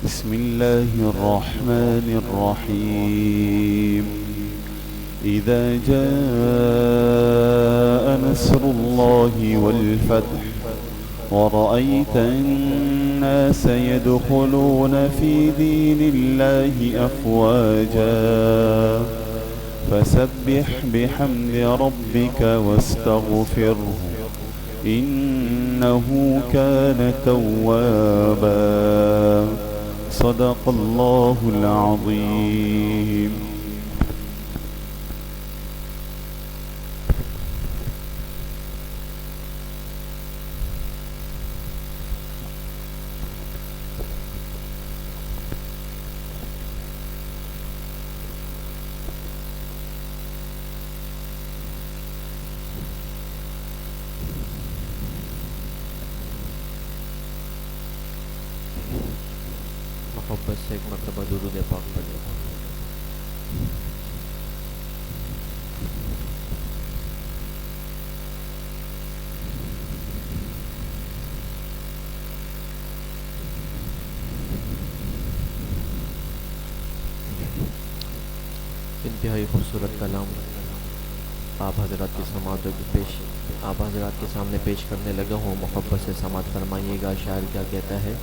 بسم الله الرحمن الرحيم إذا جاء نصر الله والفتح ورأيت الناس يدخلون في دين الله أفواجا فسبح بحمد ربك واستغفره إنه كان توابا صدق الله العظيم. محبت سے ایک مرتبہ درود پاک پڑھیں. انتہائی خوبصورت کلام آپ حضرات کی سماعتوں کی آپ حضرات کے سامنے پیش کرنے لگا ہوں. محبت سے سماعت فرمائیے گا. شاعر کیا کہتا ہے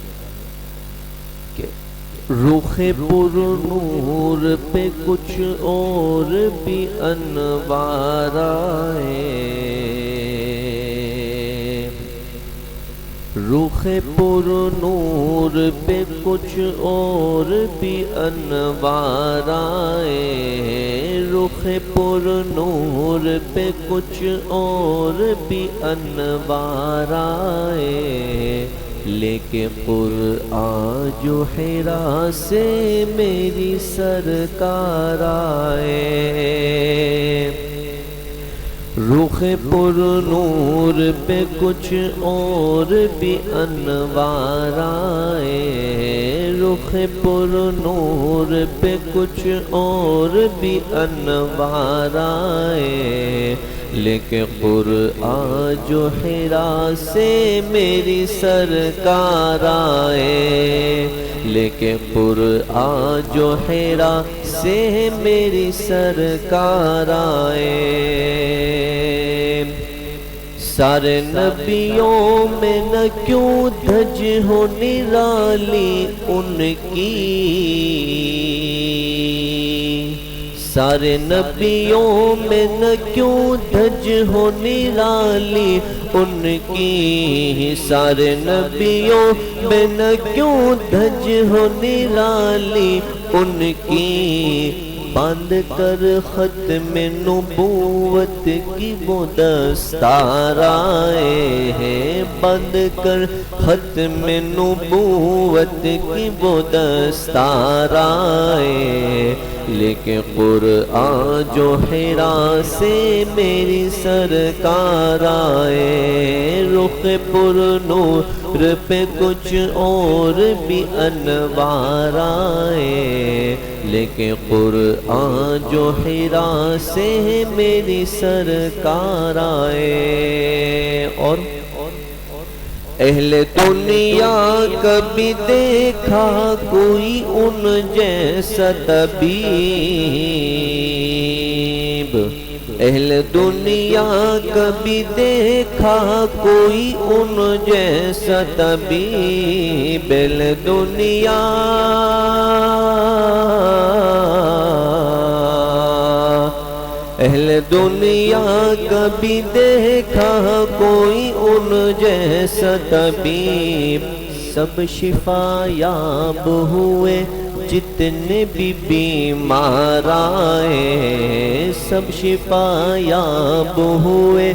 کہ رخ پر نور پہ کچھ اور بھی انوار آئے، رخ پر نور پہ کچھ اور بھی انوار آئے، رخ پر نور پہ کچھ اور بھی انوار آئے، لیکن قرآن جو حرا سے میری سرکار آئے، رخ پر نور پہ کچھ اور بھی انوار آئے، رخ پر نور پہ کچھ اور بھی انوار آئے، لیکن قرآن جو حرا سے میری سرکار آئے، لیکن قرآن جو حرا سے میری سرکار آئے. سارے نبیوں میں نہ کیوں دھج ہو نرالی ان کی، سارے نبیوں میں نہ کیوں دھج ہو نرالی ان کی، سارے نبیوں میں نہ کیوں دھج ہو نرالی ان کی، باندھ کر ختم نبوت کی وہ دستار آئے ہیں، باندھ کر ختم نبوت کی وہ دستار آئے، لیکن قرآن جو حرا سے میری سرکار آئے، رخ پر نور پہ کچھ اور بھی انوار آئے، لیکن قرآن جو حرا سے میری سرکار آئے. اور اہل دنیا کبھی دیکھا کوئی ان جیسا طبیب، اہل دنیا کبھی دیکھا کوئی ان جیسا طبیب، اہل دنیا اہل دنیا کبھی دیکھا کوئی ان جیسا طبیب، سب شفا یاب ہوئے جتنے بھی بیمار آئے، سب شفا یاب ہوئے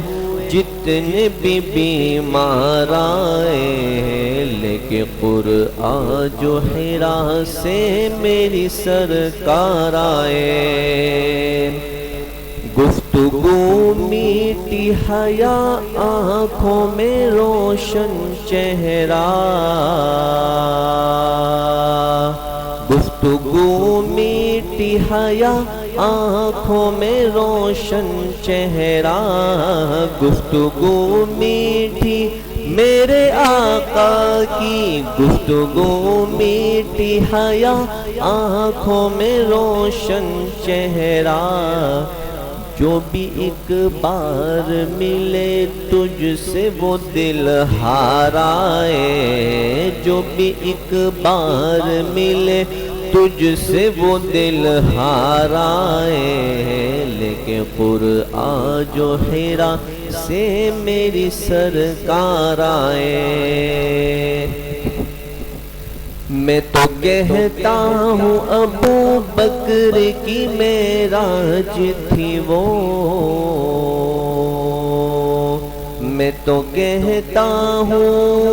جتنے بھی بیمار آئے، لیکن قرآن جو حرا سے میری سرکار آئے. گفتگو میٹھی حیا آنکھوں میں روشن چہرہ، گفتگو میٹھی حیا آنکھوں میں روشن چہرہ، گفتگو میٹھی میرے آقا کی گفتگو میٹھی حیا، آنکھوں میں روشن چہرہ، جو بھی ایک بار ملے تجھ سے وہ دل ہارائے، جو بھی ایک بار ملے تجھ سے وہ دل ہارائے، لے کے قرآن جو حرا سے میری سرکار آئے۔ میں تو کہتا ہوں ابو بکر کی معراج تھی وہ، میں تو کہتا ہوں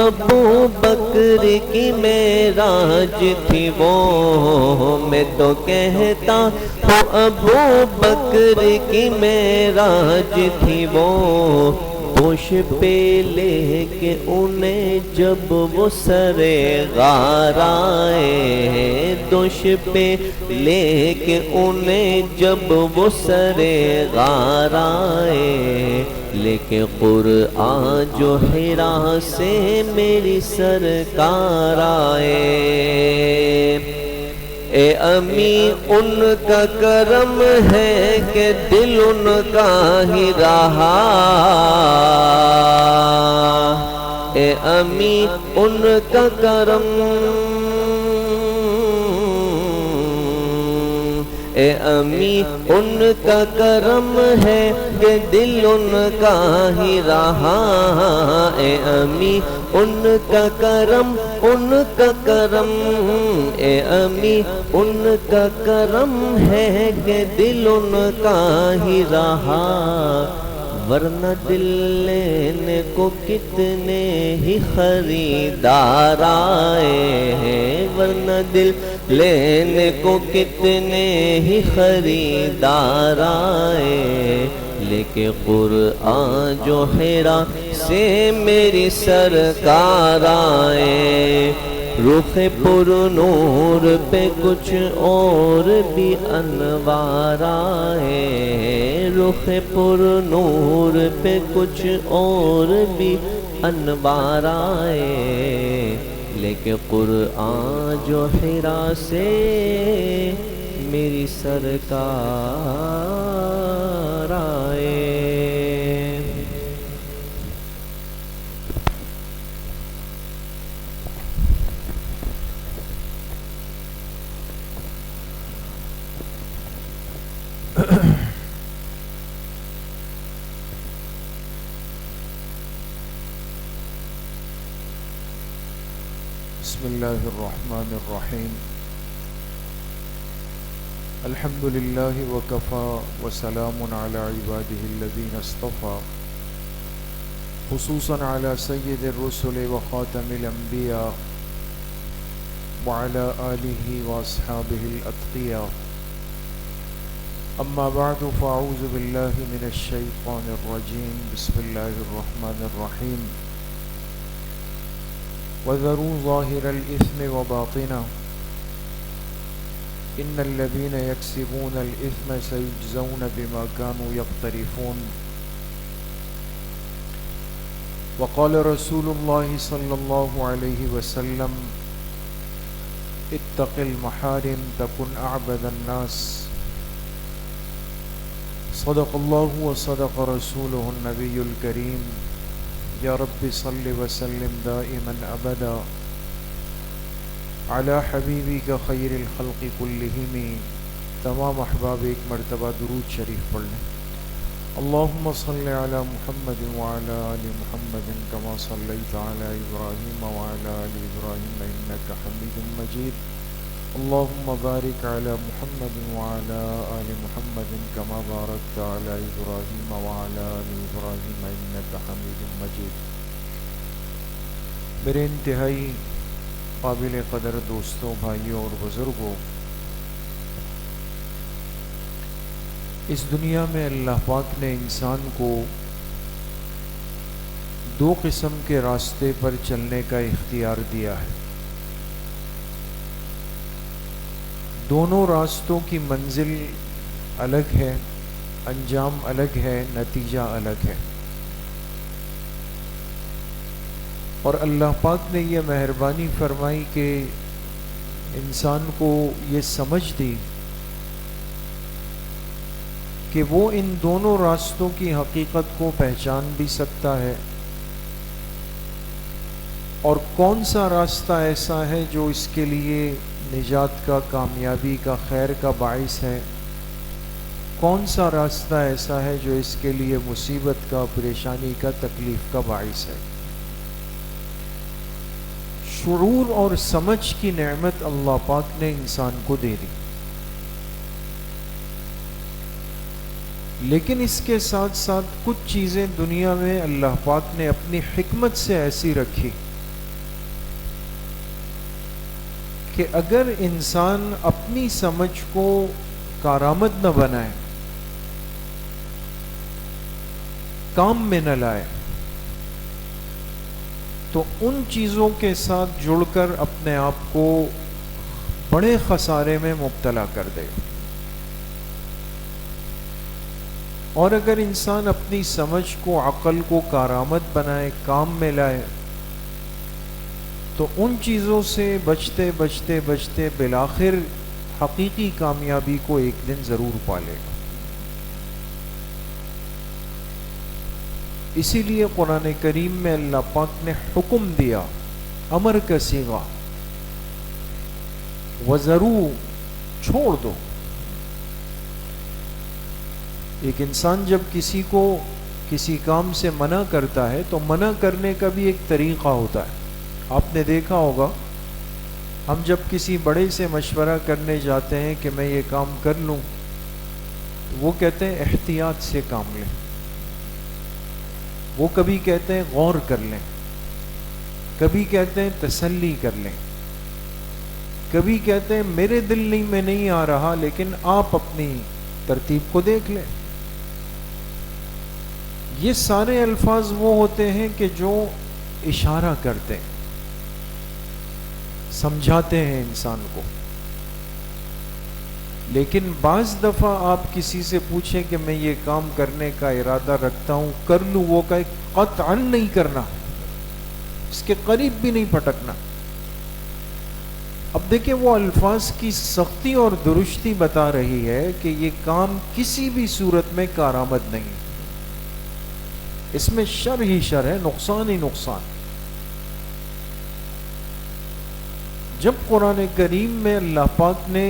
ابو بکر کی معراج تھی وہ، میں تو کہتا ہوں ابو بکر کی معراج تھی وہ، دوش پہ لے کے انہیں جب وہ سرے غار آئے، دوش پہ لے کے انہیں جب وہ سرے غار آئے، لے کے قرآن جو حرا سے میری سرکار آئے۔ اے امی ان کا کرم ہے کہ دل ان کا ہی رہا، اے امی ان کا کرم، اے امی ان کا کرم ہے کہ دل ان کا ہی رہا، اے امی ان کا کرم، ان کا کرم، اے امی ان کا کرم ہے کہ دل ان کا ہی رہا، ورنہ دل لینے کو کتنے ہی خریدار آئے ہیں، ورنہ دل لینے کو کتنے ہی خریدار آئے، لے کے قرآن جو حرا سے میری سرکار آئے۔ رخ پر نور پہ کچھ اور بھی انوار آئے، رخ پر نور پہ کچھ اور بھی انوار آئے، لے کے قرآن جو حرا سے میری سرکار آئے۔ بسم اللہ الرحمن الرحیم، الحمد للہ وکفى وسلام علی عبادہ الذین اصطفى، خصوصا علی سید الرسل وخاتم الانبیاء وعلی آلہ واصحابہ الاتقیاء، اما بعد فاعوذ باللہ من الشیطان الرجیم، بسم اللہ الرحمن الرحیم، وَذَرُوا ظَاهِرَ الْإِثْمِ وَبَاطِنَهُ إِنَّ الَّذِينَ يَكْسِبُونَ الْإِثْمَ سَيُجْزَوْنَ بِمَا كَانُوا يَقْتَرِفُونَ۔ وقال رسول اللہ صلی اللہ علیہ وسلم، اتق المحارم تكن أعبد الناس۔ صدق اللہ وصدق رسولہ النبی الکریم، یا رب صل وسلم دائما ابدا علی حبیبک خیر الخلق کلہم۔ تمام احباب ایک مرتبہ درود شریف پڑھ لیں۔ اللہم صل علی محمد وعلی آل محمد کما صلیت علی ابراہیم وعلی آل ابراہیم انک حمید مجید۔ اللہم بارک علی محمد وعلی آل محمد کما بارکت علی ابراہیم وعلی آل ابراہیم انک حمید مجید۔ میرے انتہائی قابل قدر دوستوں، بھائیوں اور بزرگوں، اس دنیا میں اللہ پاک نے انسان کو دو قسم کے راستے پر چلنے کا اختیار دیا ہے۔ دونوں راستوں کی منزل الگ ہے، انجام الگ ہے، نتیجہ الگ ہے۔ اور اللہ پاک نے یہ مہربانی فرمائی کہ انسان کو یہ سمجھ دی کہ وہ ان دونوں راستوں کی حقیقت کو پہچان بھی سکتا ہے، اور کون سا راستہ ایسا ہے جو اس کے لیے نجات کا، کامیابی کا، خیر کا باعث ہے، کون سا راستہ ایسا ہے جو اس کے لیے مصیبت کا، پریشانی کا، تکلیف کا باعث ہے۔ شعور اور سمجھ کی نعمت اللہ پاک نے انسان کو دے دی، لیکن اس کے ساتھ ساتھ کچھ چیزیں دنیا میں اللہ پاک نے اپنی حکمت سے ایسی رکھی کہ اگر انسان اپنی سمجھ کو کارآمد نہ بنائے، کام میں نہ لائے، تو ان چیزوں کے ساتھ جڑ کر اپنے آپ کو بڑے خسارے میں مبتلا کر دے گا۔ اور اگر انسان اپنی سمجھ کو، عقل کو کارآمد بنائے، کام میں لائے، تو ان چیزوں سے بچتے بچتے بچتے بالآخر حقیقی کامیابی کو ایک دن ضرور پالے گا۔ اسی لیے قرآن کریم میں اللہ پاک نے حکم دیا، امر کا صیغہ، وَذَرُوا، چھوڑ دو۔ ایک انسان جب کسی کو کسی کام سے منع کرتا ہے تو منع کرنے کا بھی ایک طریقہ ہوتا ہے۔ آپ نے دیکھا ہوگا، ہم جب کسی بڑے سے مشورہ کرنے جاتے ہیں کہ میں یہ کام کر لوں، وہ کہتے ہیں احتیاط سے کام لیں، وہ کبھی کہتے ہیں غور کر لیں، کبھی کہتے ہیں تسلی کر لیں، کبھی کہتے ہیں میرے دل میں نہیں آ رہا لیکن آپ اپنی ترتیب کو دیکھ لیں۔ یہ سارے الفاظ وہ ہوتے ہیں کہ جو اشارہ کرتے ہیں، سمجھاتے ہیں انسان کو۔ لیکن بعض دفعہ آپ کسی سے پوچھیں کہ میں یہ کام کرنے کا ارادہ رکھتا ہوں، کر لوں، وہ کہے قطعاً نہیں کرنا، اس کے قریب بھی نہیں پھٹکنا۔ اب دیکھیں وہ الفاظ کی سختی اور درستی بتا رہی ہے کہ یہ کام کسی بھی صورت میں کارآمد نہیں، اس میں شر ہی شر ہے، نقصان ہی نقصان۔ جب قرآن کریم میں اللہ پاک نے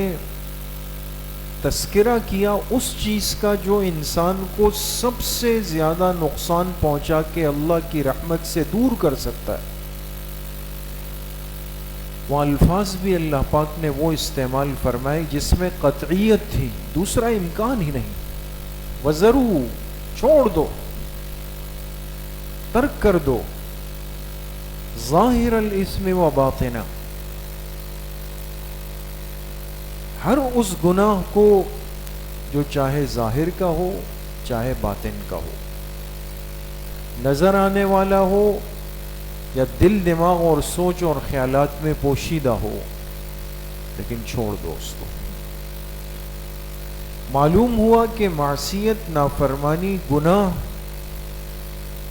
تذکرہ کیا اس چیز کا جو انسان کو سب سے زیادہ نقصان پہنچا کے اللہ کی رحمت سے دور کر سکتا ہے، وہ الفاظ بھی اللہ پاک نے وہ استعمال فرمائے جس میں قطعیت تھی، دوسرا امکان ہی نہیں۔ وَذَرُوا، چھوڑ دو، ترک کر دو، ظاہر الاسم و باطنہ، ہر اس گناہ کو جو چاہے ظاہر کا ہو چاہے باطن کا ہو، نظر آنے والا ہو یا دل، دماغ اور سوچ اور خیالات میں پوشیدہ ہو، لیکن چھوڑ دو اس کو۔ معلوم ہوا کہ معصیت، نافرمانی، گناہ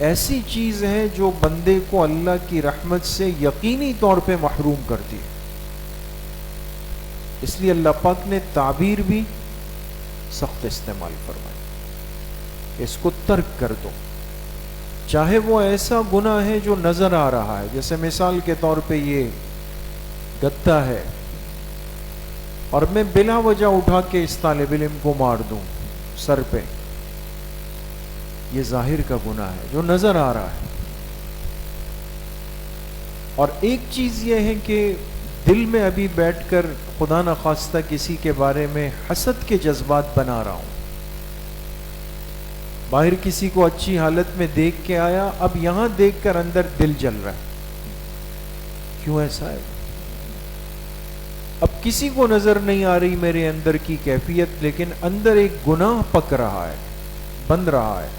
ایسی چیز ہے جو بندے کو اللہ کی رحمت سے یقینی طور پہ محروم کرتی ہے۔ اس لیے اللہ پاک نے تعبیر بھی سخت استعمال فرمائی، اس کو ترک کر دو، چاہے وہ ایسا گناہ ہے جو نظر آ رہا ہے، جیسے مثال کے طور پہ یہ گدا ہے اور میں بلا وجہ اٹھا کے اس طالب علم کو مار دوں سر پہ، یہ ظاہر کا گناہ ہے جو نظر آ رہا ہے۔ اور ایک چیز یہ ہے کہ دل میں ابھی بیٹھ کر خدا نخواستہ کسی کے بارے میں حسد کے جذبات بنا رہا ہوں، باہر کسی کو اچھی حالت میں دیکھ کے آیا، اب یہاں دیکھ کر اندر دل جل رہا ہے، کیوں ایسا ہے؟ اب کسی کو نظر نہیں آ رہی میرے اندر کی کیفیت، لیکن اندر ایک گناہ پک رہا ہے، بن رہا ہے۔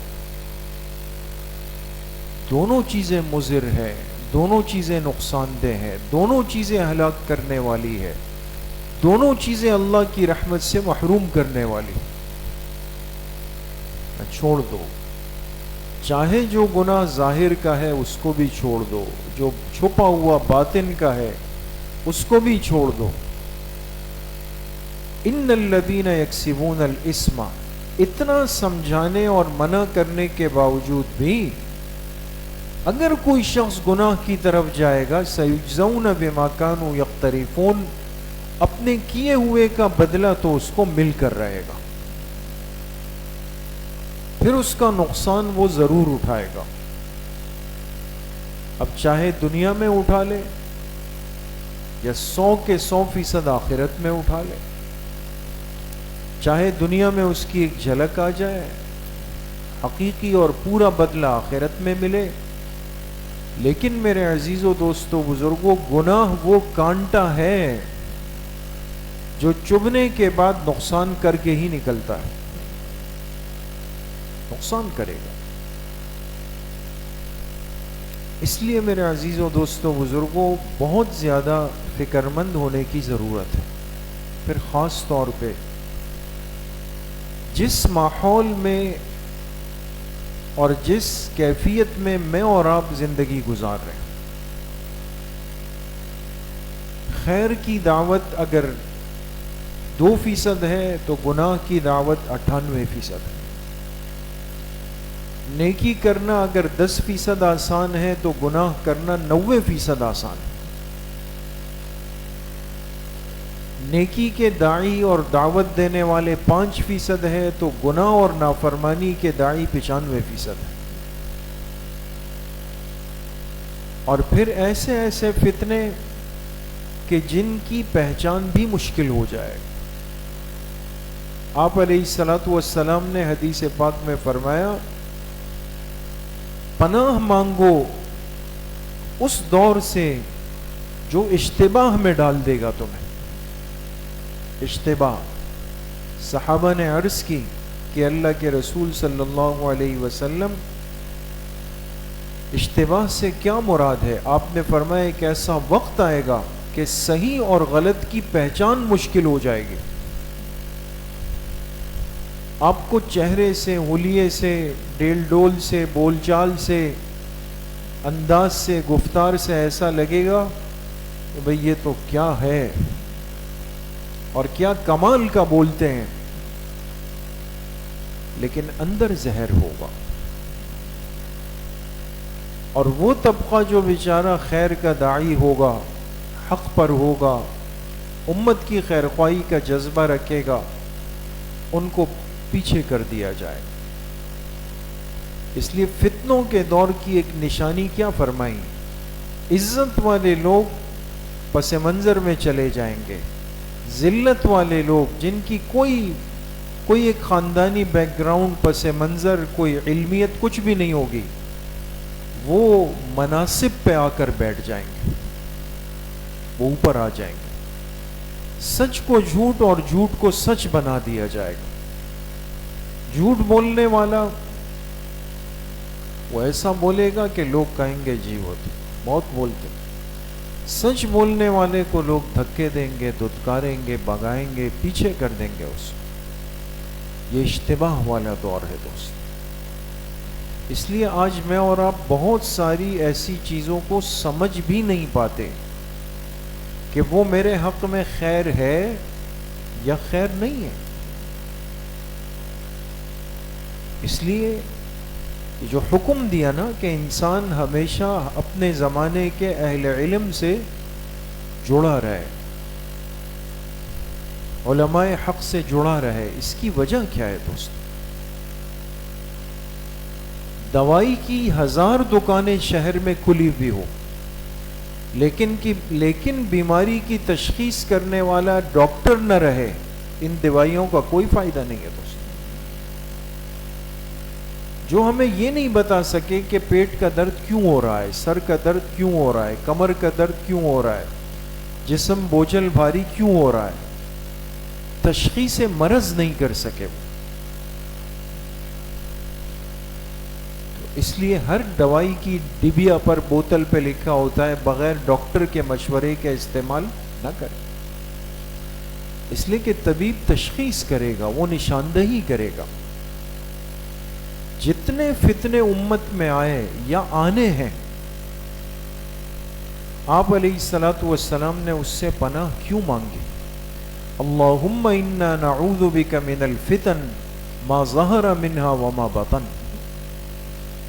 دونوں چیزیں مضر ہے، دونوں چیزیں نقصان دہ ہے، دونوں چیزیں ہلاک کرنے والی ہے، دونوں چیزیں اللہ کی رحمت سے محروم کرنے والی۔ چھوڑ دو، چاہے جو گناہ ظاہر کا ہے اس کو بھی چھوڑ دو، جو چھپا ہوا باطن کا ہے اس کو بھی چھوڑ دو۔ ان الذین یکسبون الاسم، اتنا سمجھانے اور منع کرنے کے باوجود بھی اگر کوئی شخص گناہ کی طرف جائے گا، سیجزون بما کانوا یقترفون، اپنے کیے ہوئے کا بدلہ تو اس کو مل کر رہے گا، پھر اس کا نقصان وہ ضرور اٹھائے گا۔ اب چاہے دنیا میں اٹھا لے یا 100 کے 100% آخرت میں اٹھا لے، چاہے دنیا میں اس کی ایک جھلک آ جائے، حقیقی اور پورا بدلہ آخرت میں ملے، لیکن میرے عزیزو دوستو بزرگوں، گناہ وہ کانٹا ہے جو چبھنے کے بعد نقصان کر کے ہی نکلتا ہے، نقصان کرے گا۔ اس لیے میرے عزیزو دوستو بزرگوں، بہت زیادہ فکر مند ہونے کی ضرورت ہے۔ پھر خاص طور پہ جس ماحول میں اور جس کیفیت میں میں اور آپ زندگی گزار رہے ہیں، خیر کی دعوت اگر 2% ہے تو گناہ کی دعوت 98% ہے۔ نیکی کرنا اگر 10% آسان ہے تو گناہ کرنا 90% آسان ہے۔ نیکی کے داعی اور دعوت دینے والے 5% ہے تو گناہ اور نافرمانی کے داعی 95% ہے۔ اور پھر ایسے ایسے فتنے کہ جن کی پہچان بھی مشکل ہو جائے۔ آپ علیہ الصلوۃ والسلام نے حدیث پاک میں فرمایا، پناہ مانگو اس دور سے جو اشتباہ میں ڈال دے گا تمہیں۔ اشتباہ، صحابہ نے عرض کی کہ اللہ کے رسول صلی اللہ علیہ وسلم اشتباہ سے کیا مراد ہے؟ آپ نے فرمایا کہ ایسا وقت آئے گا کہ صحیح اور غلط کی پہچان مشکل ہو جائے گی۔ آپ کو چہرے سے، حلیے سے، ڈیل ڈول سے، بول چال سے، انداز سے، گفتار سے ایسا لگے گا کہ بھئی یہ تو کیا ہے اور کیا کمال کا بولتے ہیں، لیکن اندر زہر ہوگا۔ اور وہ طبقہ جو بیچارہ خیر کا داعی ہوگا، حق پر ہوگا، امت کی خیر خواہی کا جذبہ رکھے گا، ان کو پیچھے کر دیا جائے۔ اس لیے فتنوں کے دور کی ایک نشانی کیا فرمائی؟ عزت والے لوگ پس منظر میں چلے جائیں گے، ذلت والے لوگ جن کی کوئی ایک خاندانی بیک گراؤنڈ، پس منظر، کوئی علمیت کچھ بھی نہیں ہوگی، وہ مناصب پہ آ کر بیٹھ جائیں گے، وہ اوپر آ جائیں گے۔ سچ کو جھوٹ اور جھوٹ کو سچ بنا دیا جائے گا۔ جھوٹ بولنے والا وہ ایسا بولے گا کہ لوگ کہیں گے جی وہ تو بہت بولتے۔ سچ بولنے والے کو لوگ دھکے دیں گے، دھتکاریں گے، بگائیں گے، پیچھے کر دیں گے اس کو۔ یہ اشتباہ والا دور ہے دوست۔ اس لیے آج میں اور آپ بہت ساری ایسی چیزوں کو سمجھ بھی نہیں پاتے کہ وہ میرے حق میں خیر ہے یا خیر نہیں ہے۔ اس لیے جو حکم دیا نا کہ انسان ہمیشہ اپنے زمانے کے اہل علم سے جڑا رہے، علماء حق سے جڑا رہے، اس کی وجہ کیا ہے دوست؟ دوائی کی 1000 دکانیں شہر میں کھلی بھی ہو، لیکن بیماری کی تشخیص کرنے والا ڈاکٹر نہ رہے، ان دوائیوں کا کوئی فائدہ نہیں ہے دوست۔ جو ہمیں یہ نہیں بتا سکے کہ پیٹ کا درد کیوں ہو رہا ہے، سر کا درد کیوں ہو رہا ہے، کمر کا درد کیوں ہو رہا ہے، جسم بوجھل بھاری کیوں ہو رہا ہے، تشخیص مرض نہیں کر سکے وہ۔ اس لیے ہر دوائی کی ڈبیا پر، بوتل پہ لکھا ہوتا ہے بغیر ڈاکٹر کے مشورے کا استعمال نہ کریں، اس لیے کہ طبیب تشخیص کرے گا، وہ نشاندہی کرے گا۔ جتنے فتنے امت میں آئے یا آنے ہیں، آپ علیہ الصلوۃ والسلام نے اس سے پناہ کیوں مانگی؟ اللہم انا نعوذ بک من الفتن ما ظہر منها وما بطن،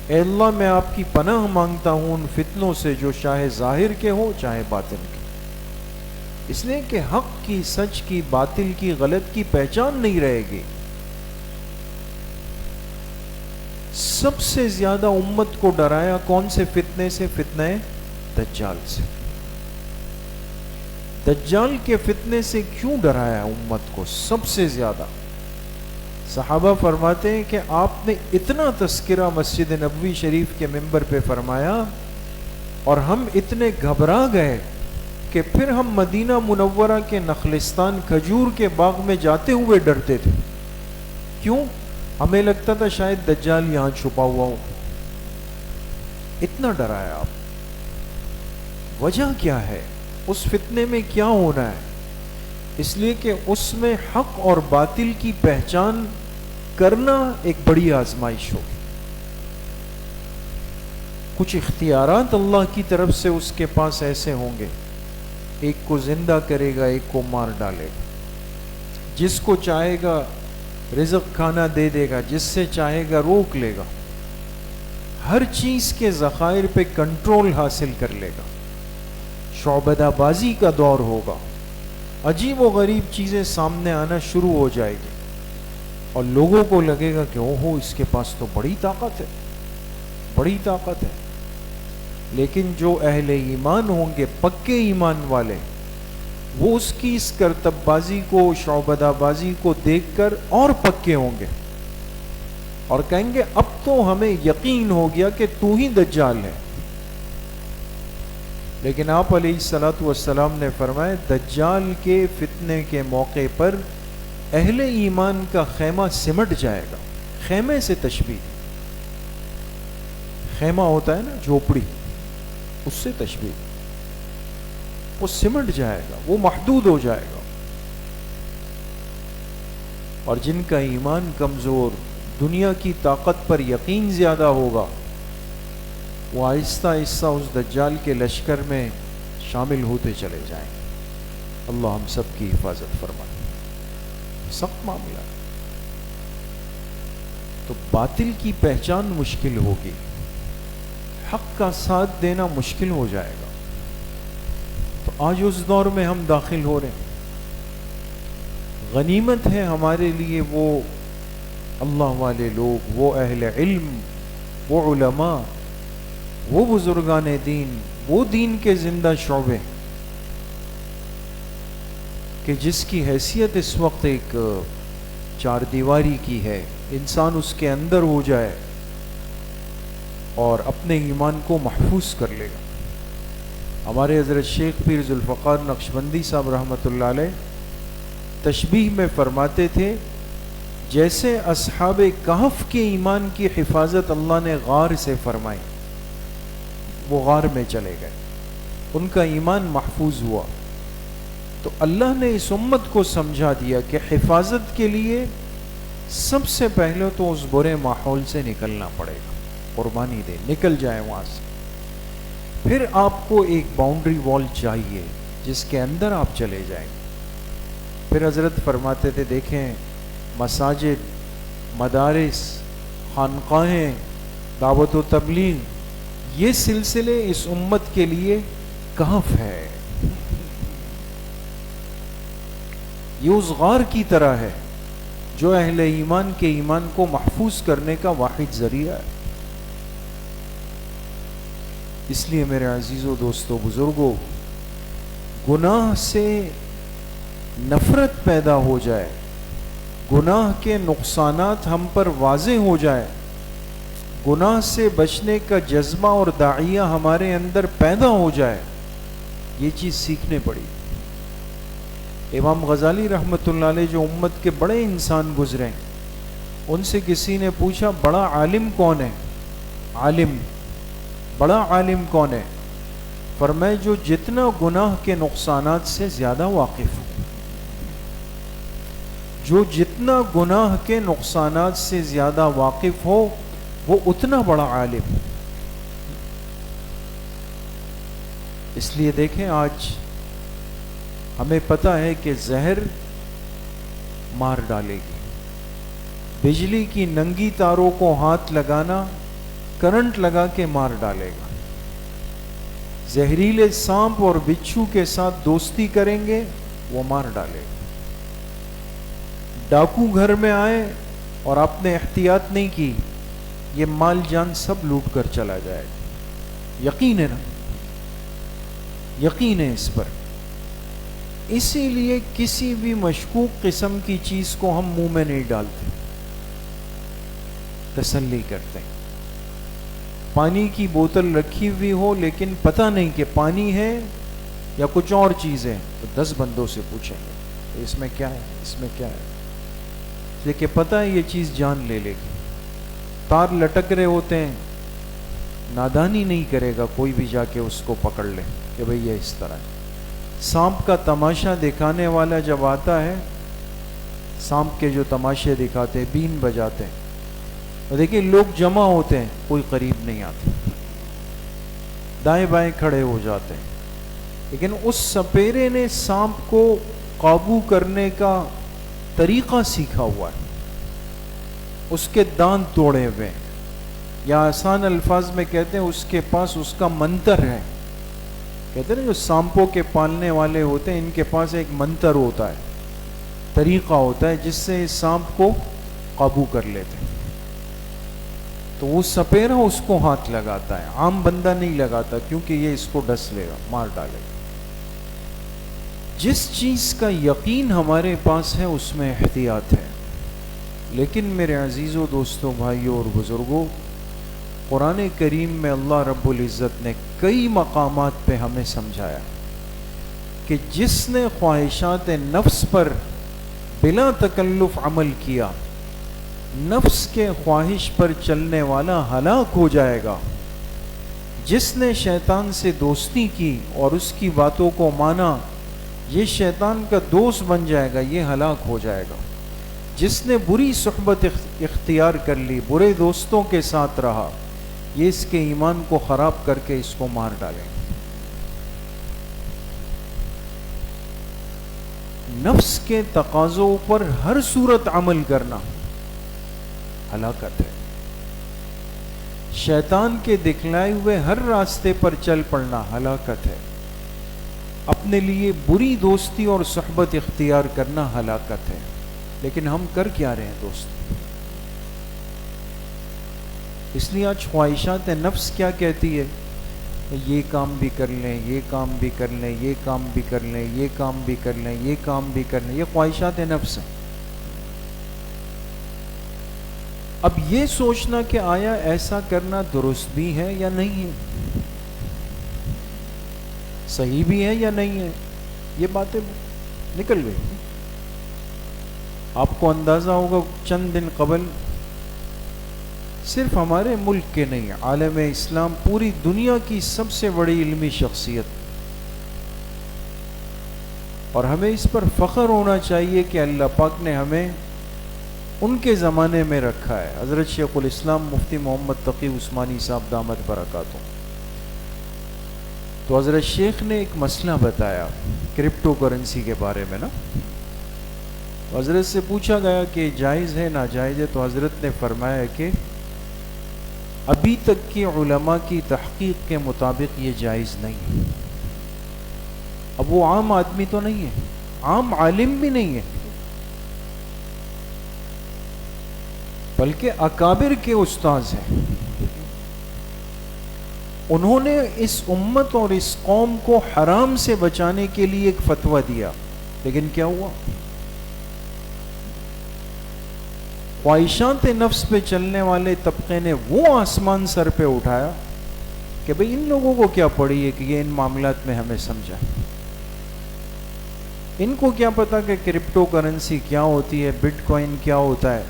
اے اللہ میں آپ کی پناہ مانگتا ہوں ان فتنوں سے جو چاہے ظاہر کے ہو چاہے باطن کے، اس لیے کہ حق کی، سچ کی، باطل کی، غلط کی پہچان نہیں رہے گی۔ سب سے زیادہ امت کو ڈرایا کون سے فتنے سے؟ فتنہ دجال سے۔ دجال کے فتنے سے کیوں ڈرایا امت کو سب سے زیادہ؟ صحابہ فرماتے ہیں کہ آپ نے اتنا تذکرہ مسجد نبوی شریف کے ممبر پہ فرمایا اور ہم اتنے گھبرا گئے کہ پھر ہم مدینہ منورہ کے نخلستان کھجور کے باغ میں جاتے ہوئے ڈرتے تھے۔ کیوں؟ ہمیں لگتا تھا شاید دجال یہاں چھپا ہوا ہو۔ اتنا ڈرایا آپ۔ وجہ کیا ہے؟ اس فتنے میں کیا ہونا ہے؟ اس لیے کہ اس میں حق اور باطل کی پہچان کرنا ایک بڑی آزمائش ہوگی۔ کچھ اختیارات اللہ کی طرف سے اس کے پاس ایسے ہوں گے، ایک کو زندہ کرے گا، ایک کو مار ڈالے گا، جس کو چاہے گا رزق کھانا دے دے گا، جس سے چاہے گا روک لے گا، ہر چیز کے ذخائر پہ کنٹرول حاصل کر لے گا، شعبدہ بازی کا دور ہوگا، عجیب و غریب چیزیں سامنے آنا شروع ہو جائے گی اور لوگوں کو لگے گا کہ اوہو اس کے پاس تو بڑی طاقت ہے، بڑی طاقت ہے۔ لیکن جو اہل ایمان ہوں گے، پکے ایمان والے، وہ اس کی اس کرتب بازی کو، شعبدہ بازی کو دیکھ کر اور پکے ہوں گے اور کہیں گے اب تو ہمیں یقین ہو گیا کہ تو ہی دجال ہے۔ لیکن آپ علیہ الصلوۃ والسلام نے فرمایا دجال کے فتنے کے موقع پر اہل ایمان کا خیمہ سمٹ جائے گا۔ خیمے سے تشبیہ، خیمہ ہوتا ہے نا جھوپڑی، اس سے تشبیہ، وہ سمٹ جائے گا، وہ محدود ہو جائے گا۔ اور جن کا ایمان کمزور، دنیا کی طاقت پر یقین زیادہ ہوگا، وہ آہستہ آہستہ اس دجال کے لشکر میں شامل ہوتے چلے جائیں۔ اللہ ہم سب کی حفاظت فرمائے۔ سخت معاملہ ہے۔ تو باطل کی پہچان مشکل ہوگی، حق کا ساتھ دینا مشکل ہو جائے گا۔ تو آج اس دور میں ہم داخل ہو رہے ہیں۔ غنیمت ہے ہمارے لیے وہ اللہ والے لوگ، وہ اہل علم، وہ علماء، وہ بزرگان دین، وہ دین کے زندہ شعبے کہ جس کی حیثیت اس وقت ایک چار دیواری کی ہے۔ انسان اس کے اندر ہو جائے اور اپنے ایمان کو محفوظ کر لے گا۔ ہمارے حضرت شیخ پیر ذوالفقار نقشبندی صاحب رحمۃ اللہ علیہ تشبیہ میں فرماتے تھے جیسے اصحاب کہف کے ایمان کی حفاظت اللہ نے غار سے فرمائی، وہ غار میں چلے گئے، ان کا ایمان محفوظ ہوا۔ تو اللہ نے اس امت کو سمجھا دیا کہ حفاظت کے لیے سب سے پہلے تو اس برے ماحول سے نکلنا پڑے گا، قربانی دے، نکل جائے وہاں سے۔ پھر آپ کو ایک باؤنڈری وال چاہیے جس کے اندر آپ چلے جائیں گے۔ پھر حضرت فرماتے تھے دیکھیں مساجد، مدارس، خانقاہیں، دعوت و تبلیغ، یہ سلسلے اس امت کے لیے کہف ہے، یہ اس غار کی طرح ہے جو اہل ایمان کے ایمان کو محفوظ کرنے کا واحد ذریعہ ہے۔ اس لیے میرے عزیزو، دوستو، بزرگو، گناہ سے نفرت پیدا ہو جائے، گناہ کے نقصانات ہم پر واضح ہو جائے، گناہ سے بچنے کا جذبہ اور داعیہ ہمارے اندر پیدا ہو جائے، یہ چیز سیکھنے پڑی۔ امام غزالی رحمۃ اللہ علیہ جو امت کے بڑے انسان گزرے، ان سے کسی نے پوچھا بڑا عالم کون ہے؟ عالم، بڑا عالم کون ہے؟ فرمائے جو جتنا گناہ کے نقصانات سے زیادہ واقف ہو، جو جتنا گناہ کے نقصانات سے زیادہ واقف ہو، وہ اتنا بڑا عالم. اس لیے دیکھیں آج ہمیں پتہ ہے کہ زہر مار ڈالے گی. بجلی کی ننگی تاروں کو ہاتھ لگانا کرنٹ لگا کے مار ڈالے گا. زہریلے سانپ اور بچھو کے ساتھ دوستی کریں گے وہ مار ڈالے گا. ڈاکو گھر میں آئے اور آپ نے احتیاط نہیں کی، یہ مال جان سب لوٹ کر چلا جائے گا. یقین ہے نا، یقین ہے اس پر. اسی لیے کسی بھی مشکوک قسم کی چیز کو ہم منہ میں نہیں ڈالتے، تسلی کرتے ہیں. پانی کی بوتل رکھی ہوئی ہو لیکن پتہ نہیں کہ پانی ہے یا کچھ اور چیز ہے، تو 10 بندوں سے پوچھیں گے اس میں کیا ہے، اس میں کیا ہے. لیکن پتہ ہے یہ چیز جان لے لے گی. تار لٹک رہے ہوتے ہیں، نادانی نہیں کرے گا کوئی بھی جا کے اس کو پکڑ لے کہ بھئی یہ اس طرح ہے. سانپ کا تماشا دکھانے والا جب آتا ہے، سانپ کے جو تماشے دکھاتے ہیں، بین بجاتے ہیں، اور دیکھیں لوگ جمع ہوتے ہیں، کوئی قریب نہیں آتا، دائیں بائیں کھڑے ہو جاتے ہیں. لیکن اس سپیرے نے سانپ کو قابو کرنے کا طریقہ سیکھا ہوا ہے، اس کے دانت توڑے ہوئے ہیں، یا آسان الفاظ میں کہتے ہیں اس کے پاس اس کا منتر ہے. کہتے ہیں جو سانپوں کے پالنے والے ہوتے ہیں ان کے پاس ایک منتر ہوتا ہے، طریقہ ہوتا ہے جس سے اس سانپ کو قابو کر لیتے ہیں. تو وہ سپیرا اس کو ہاتھ لگاتا ہے، عام بندہ نہیں لگاتا کیونکہ یہ اس کو ڈس لے گا، مار ڈالے گا. جس چیز کا یقین ہمارے پاس ہے اس میں احتیاط ہے. لیکن میرے عزیزوں، دوستوں، بھائیوں اور بزرگوں، قرآن کریم میں اللہ رب العزت نے کئی مقامات پہ ہمیں سمجھایا کہ جس نے خواہشات نفس پر بلا تکلف عمل کیا، نفس کے خواہش پر چلنے والا ہلاک ہو جائے گا. جس نے شیطان سے دوستی کی اور اس کی باتوں کو مانا، یہ شیطان کا دوست بن جائے گا، یہ ہلاک ہو جائے گا. جس نے بری صحبت اختیار کر لی، برے دوستوں کے ساتھ رہا، یہ اس کے ایمان کو خراب کر کے اس کو مار ڈالیں. نفس کے تقاضوں پر ہر صورت عمل کرنا ہلاکت ہے. شیطان کے دکھلائے ہوئے ہر راستے پر چل پڑنا ہلاکت ہے. اپنے لیے بری دوستی اور صحبت اختیار کرنا ہلاکت ہے. لیکن ہم کر کیا رہے ہیں دوست؟ اس لیے آج خواہشات نفس کیا کہتی ہے؟ یہ کام بھی کر لیں، یہ کام بھی کر لیں، یہ کام بھی کر لیں، یہ کام بھی کر لیں، یہ کام بھی کر لیں. یہ خواہشات نفس ہیں. اب یہ سوچنا کہ آیا ایسا کرنا درست بھی ہے یا نہیں ہے، صحیح بھی ہے یا نہیں ہے، یہ باتیں نکل گئی. آپ کو اندازہ ہوگا چند دن قبل صرف ہمارے ملک کے نہیں، عالم اسلام پوری دنیا کی سب سے بڑی علمی شخصیت، اور ہمیں اس پر فخر ہونا چاہیے کہ اللہ پاک نے ہمیں ان کے زمانے میں رکھا ہے. حضرت شیخ الاسلام مفتی محمد تقی عثمانی صاحب دامت برکاتہ. تو حضرت شیخ نے ایک مسئلہ بتایا کرپٹو کرنسی کے بارے میں نا. حضرت سے پوچھا گیا کہ جائز ہے ناجائز ہے، تو حضرت نے فرمایا کہ ابھی تک کی علماء کی تحقیق کے مطابق یہ جائز نہیں ہے. اب وہ عام آدمی تو نہیں ہے، عام عالم بھی نہیں ہے، بلکہ اکابر کے استاذ ہیں. انہوں نے اس امت اور اس قوم کو حرام سے بچانے کے لیے ایک فتویٰ دیا. لیکن کیا ہوا؟ خواہشات نفس پہ چلنے والے طبقے نے وہ آسمان سر پہ اٹھایا کہ بھئی ان لوگوں کو کیا پڑی ہے کہ یہ ان معاملات میں ہمیں سمجھا. ان کو کیا پتا کہ کرپٹو کرنسی کیا ہوتی ہے، بٹ کوائن کیا ہوتا ہے.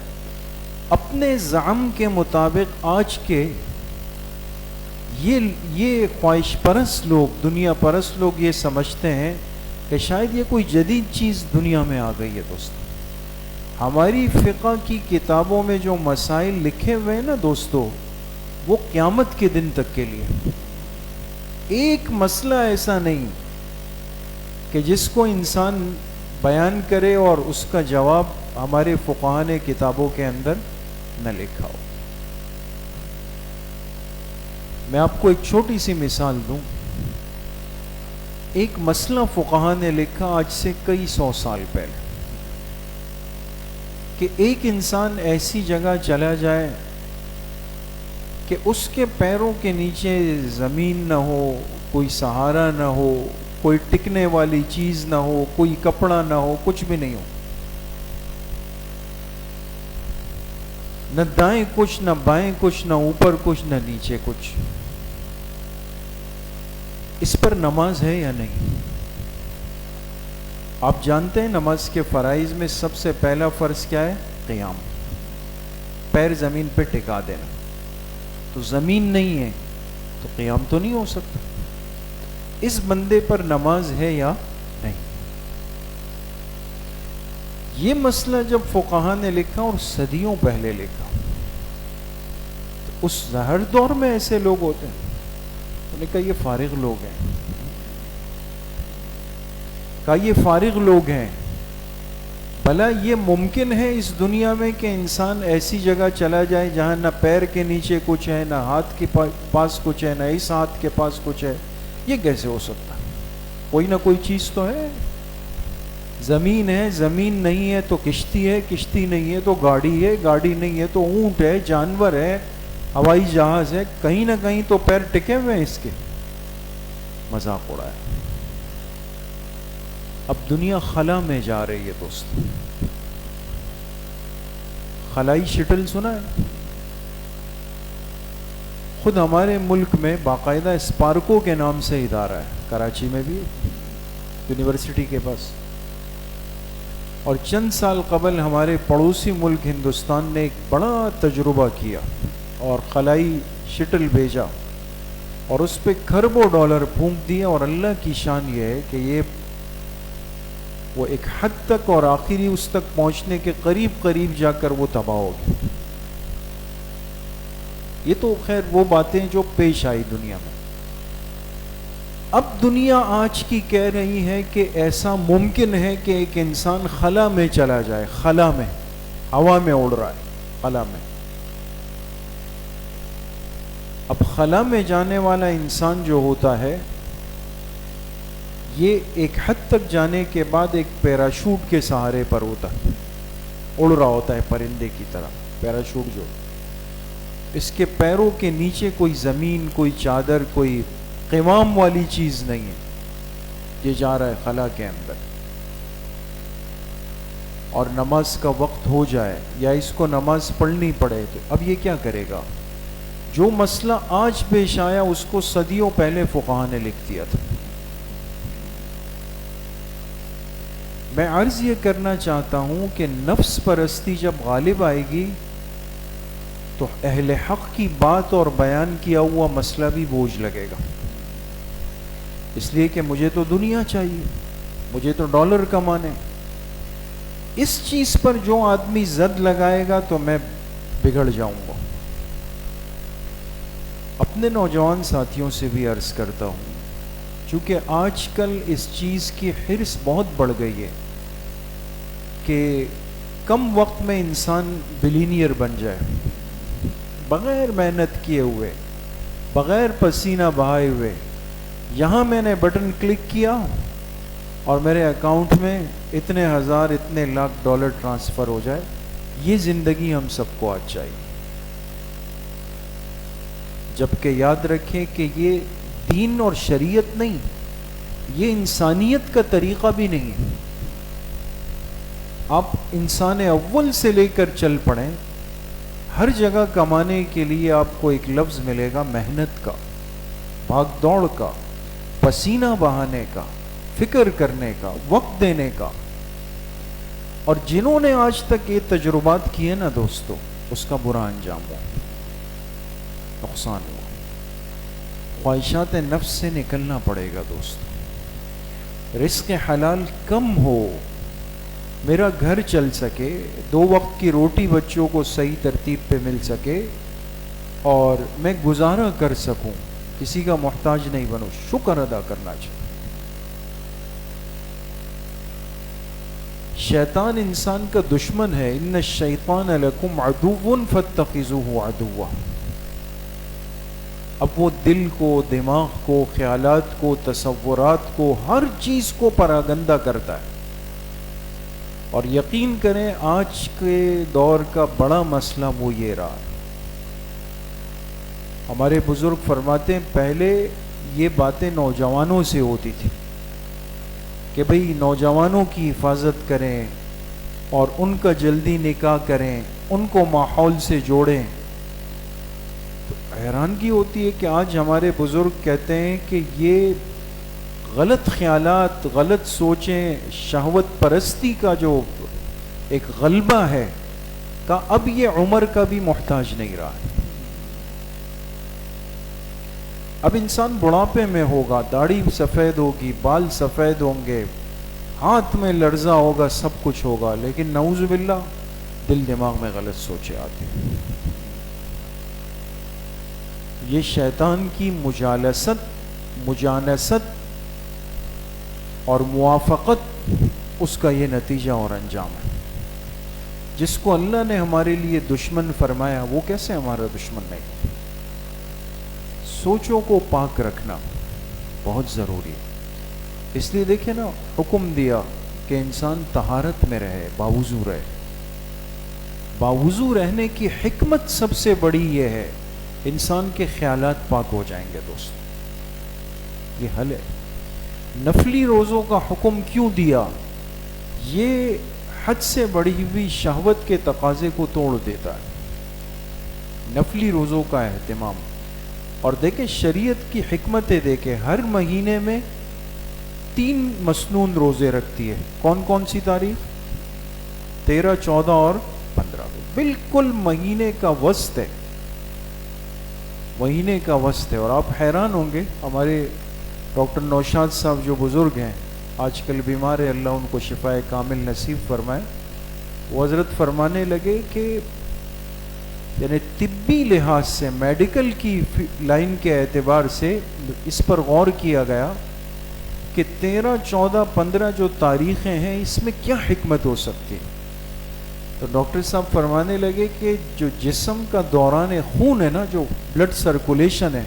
اپنے زعم کے مطابق آج کے یہ خواہش پرست لوگ، دنیا پرست لوگ یہ سمجھتے ہیں کہ شاید یہ کوئی جدید چیز دنیا میں آ گئی ہے. دوست ہماری فقہ کی کتابوں میں جو مسائل لکھے ہوئے ہیں نا دوستو، وہ قیامت کے دن تک کے لیے ایک مسئلہ ایسا نہیں کہ جس کو انسان بیان کرے اور اس کا جواب ہمارے فقہاء نے کتابوں کے اندر نہ لکھا ہو۔ میں آپ کو ایک چھوٹی سی مثال دوں۔ ایک مسئلہ فقہاء نے لکھا آج سے کئی 100 سال پہلے کہ ایک انسان ایسی جگہ چلا جائے کہ اس کے پیروں کے نیچے زمین نہ ہو، کوئی سہارا نہ ہو، کوئی ٹکنے والی چیز نہ ہو، کوئی کپڑا نہ ہو، کچھ بھی نہیں ہو، نہ دائیں کچھ، نہ بائیں کچھ، نہ اوپر کچھ، نہ نیچے کچھ۔ اس پر نماز ہے یا نہیں؟ آپ جانتے ہیں نماز کے فرائض میں سب سے پہلا فرض کیا ہے؟ قیام، پیر زمین پہ ٹکا دینا۔ تو زمین نہیں ہے تو قیام تو نہیں ہو سکتا۔ اس بندے پر نماز ہے یا نہیں؟ یہ مسئلہ جب فقہاء نے لکھا اور صدیوں پہلے لکھا، تو اس ہر دور میں ایسے لوگ ہوتے ہیں، انہوں نے کہا یہ فارغ لوگ ہیں، کہا یہ فارغ لوگ ہیں، بھلا یہ ممکن ہے اس دنیا میں کہ انسان ایسی جگہ چلا جائے جہاں نہ پیر کے نیچے کچھ ہے، نہ ہاتھ کے پاس کچھ ہے، نہ اس ہاتھ کے پاس کچھ ہے؟ یہ کیسے ہو سکتا؟ کوئی نہ کوئی چیز تو ہے۔ زمین ہے، زمین نہیں ہے تو کشتی ہے، کشتی نہیں ہے تو گاڑی ہے، گاڑی نہیں ہے تو اونٹ ہے، جانور ہے، ہوائی جہاز ہے، کہیں نہ کہیں تو پیر ٹکے ہوئے ہیں اس کے۔ مذاق اڑایا۔ اب دنیا خلا میں جا رہی ہے دوست۔ خلائی شٹل سنا ہے؟ خود ہمارے ملک میں باقاعدہ اسپارکو کے نام سے ادارہ ہے، کراچی میں بھی، یونیورسٹی کے پاس۔ اور چند سال قبل ہمارے پڑوسی ملک ہندوستان نے ایک بڑا تجربہ کیا اور خلائی شٹل بھیجا اور اس پہ کھربوں ڈالر پھونک دیا، اور اللہ کی شان یہ ہے کہ یہ وہ ایک حد تک اور آخری اس تک پہنچنے کے قریب جا کر وہ تباہ ہو گئی۔ یہ تو خیر وہ باتیں جو پیش آئی دنیا میں۔ اب دنیا آج کی کہہ رہی ہے کہ ایسا ممکن ہے کہ ایک انسان خلا میں چلا جائے، خلا میں، ہوا میں اڑ رہا ہے، خلا میں۔ اب خلا میں جانے والا انسان جو ہوتا ہے، یہ ایک حد تک جانے کے بعد ایک پیراشوٹ کے سہارے پر ہوتا ہے، اڑ رہا ہوتا ہے پرندے کی طرح۔ پیراشوٹ جو اس کے پیروں کے نیچے کوئی زمین، کوئی چادر، کوئی قوام والی چیز نہیں ہے، یہ جا رہا ہے خلا کے اندر۔ اور نماز کا وقت ہو جائے یا اس کو نماز پڑھنی پڑے تو اب یہ کیا کرے گا؟ جو مسئلہ آج پیش آیا اس کو صدیوں پہلے فقہاء نے لکھ دیا تھا۔ میں عرض یہ کرنا چاہتا ہوں کہ نفس پرستی جب غالب آئے گی تو اہل حق کی بات اور بیان کیا ہوا مسئلہ بھی بوجھ لگے گا، اس لیے کہ مجھے تو دنیا چاہیے، مجھے تو ڈالر کمانے۔ اس چیز پر جو آدمی زد لگائے گا تو میں بگڑ جاؤں گا۔ اپنے نوجوان ساتھیوں سے بھی عرض کرتا ہوں، چونکہ آج کل اس چیز کی حرص بہت بڑھ گئی ہے کہ کم وقت میں انسان بلینئر بن جائے، بغیر محنت کیے ہوئے، بغیر پسینہ بہائے ہوئے۔ یہاں میں نے بٹن کلک کیا اور میرے اکاؤنٹ میں اتنے ہزار، اتنے لاکھ ڈالر ٹرانسفر ہو جائے۔ یہ زندگی ہم سب کو آج چاہیے، جبکہ یاد رکھیں کہ یہ دین اور شریعت نہیں، یہ انسانیت کا طریقہ بھی نہیں ہے۔ آپ انسان اول سے لے کر چل پڑیں، ہر جگہ کمانے کے لیے آپ کو ایک لفظ ملے گا محنت کا، بھاگ دوڑ کا، پسینہ بہانے کا، فکر کرنے کا، وقت دینے کا۔ اور جنہوں نے آج تک یہ تجربات کیے نا دوستو، اس کا برا انجام ہوا، نقصان ہوا۔ خواہشات نفس سے نکلنا پڑے گا دوستو۔ رزق حلال کم ہو میرا گھر چل سکے، 2 وقت کی روٹی بچوں کو صحیح ترتیب پہ مل سکے، اور میں گزارا کر سکوں، کسی کا محتاج نہیں بنوں، شکر ادا کرنا چاہیے۔ شیطان انسان کا دشمن ہے، ان الشیطان لکم عدو فاتخذوہ عدوا۔ اب وہ دل کو، دماغ کو، خیالات کو، تصورات کو، ہر چیز کو پراگندہ کرتا ہے۔ اور یقین کریں آج کے دور کا بڑا مسئلہ وہ یہ رہا ہے۔ ہمارے بزرگ فرماتے ہیں پہلے یہ باتیں نوجوانوں سے ہوتی تھی کہ بھئی نوجوانوں کی حفاظت کریں اور ان کا جلدی نکاح کریں، ان کو ماحول سے جوڑیں۔ تو حیرانگی ہوتی ہے کہ آج ہمارے بزرگ کہتے ہیں کہ یہ غلط خیالات، غلط سوچیں، شہوت پرستی کا جو ایک غلبہ ہے کہ اب یہ عمر کا بھی محتاج نہیں رہا ہے۔ اب انسان بڑھاپے میں ہوگا، داڑھی سفید ہوگی، بال سفید ہوں گے، ہاتھ میں لرزہ ہوگا، سب کچھ ہوگا، لیکن نعوذ باللہ دل دماغ میں غلط سوچیں آتی ہیں۔ یہ شیطان کی مجانست اور موافقت، اس کا یہ نتیجہ اور انجام ہے۔ جس کو اللہ نے ہمارے لیے دشمن فرمایا وہ کیسے ہمارا دشمن نہیں؟ سوچوں کو پاک رکھنا بہت ضروری ہے۔ اس لیے دیکھیں نا، حکم دیا کہ انسان طہارت میں رہے، باوضو رہے۔ باوضو رہنے کی حکمت سب سے بڑی یہ ہے، انسان کے خیالات پاک ہو جائیں گے دوست، یہ حل ہے۔ نفلی روزوں کا حکم کیوں دیا؟ یہ حد سے بڑی ہوئی شہوت کے تقاضے کو توڑ دیتا ہے، نفلی روزوں کا اہتمام۔ اور دیکھیں شریعت کی حکمتیں دیکھیں، ہر مہینے میں 3 مسنون روزے رکھتی ہے۔ کون کون سی تاریخ؟ 13، 14 اور 15، بالکل مہینے کا وسط ہے، مہینے کا وسط ہے۔ اور آپ حیران ہوں گے، ہمارے ڈاکٹر نوشاد صاحب جو بزرگ ہیں، آج کل بیمار ہے، اللہ ان کو شفائے کامل نصیب فرمائے، وہ حضرت فرمانے لگے کہ یعنی طبی لحاظ سے، میڈیکل کی لائن کے اعتبار سے اس پر غور کیا گیا کہ 13، 14، 15 جو تاریخیں ہیں، اس میں کیا حکمت ہو سکتی ہے؟ تو ڈاکٹر صاحب فرمانے لگے کہ جو جسم کا دوران خون ہے نا، جو بلڈ سرکولیشن ہے،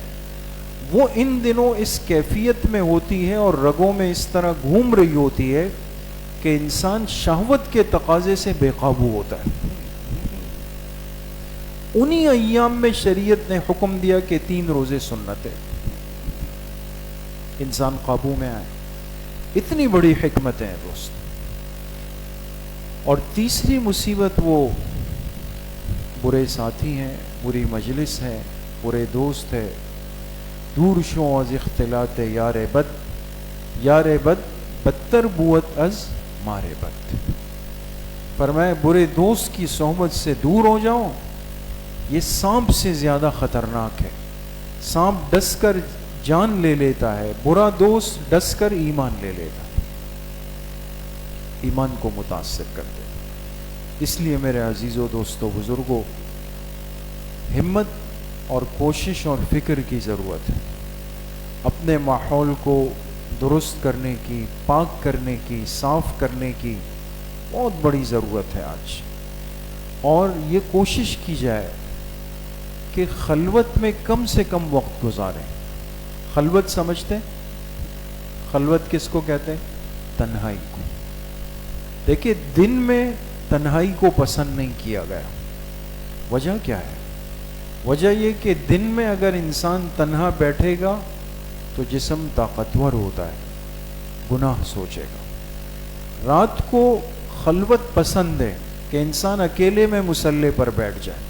وہ ان دنوں اس کیفیت میں ہوتی ہے اور رگوں میں اس طرح گھوم رہی ہوتی ہے کہ انسان شہوت کے تقاضے سے بے قابو ہوتا ہے۔ انہی ایام میں شریعت نے حکم دیا کہ 3 روزے سنت ہے، انسان قابو میں آئے۔ اتنی بڑی حکمتیں ہیں دوست۔ اور تیسری مصیبت وہ برے ساتھی ہیں، بری مجلس ہے، برے دوست ہے۔ دور شو از اختلاط یار بد، یار بد بدتر بوت از مارے بد۔ فرمایا برے دوست کی صحبت سے دور ہو جاؤ، یہ سانپ سے زیادہ خطرناک ہے۔ سانپ ڈس کر جان لے لیتا ہے، برا دوست ڈس کر ایمان لے لیتا ہے، ایمان کو متاثر کرتے ہیں۔ اس لیے میرے عزیزو، دوستو، بزرگوں، ہمت اور کوشش اور فکر کی ضرورت ہے۔ اپنے ماحول کو درست کرنے کی، پاک کرنے کی، صاف کرنے کی بہت بڑی ضرورت ہے آج۔ اور یہ کوشش کی جائے کہ خلوت میں کم سے کم وقت گزاریں۔ خلوت سمجھتے ہیں؟ خلوت کس کو کہتے ہیں؟ تنہائی کو۔ دیکھیں دن میں تنہائی کو پسند نہیں کیا گیا۔ وجہ کیا ہے؟ وجہ یہ کہ دن میں اگر انسان تنہا بیٹھے گا تو جسم طاقتور ہوتا ہے، گناہ سوچے گا۔ رات کو خلوت پسند ہے کہ انسان اکیلے میں مصلی پر بیٹھ جائے۔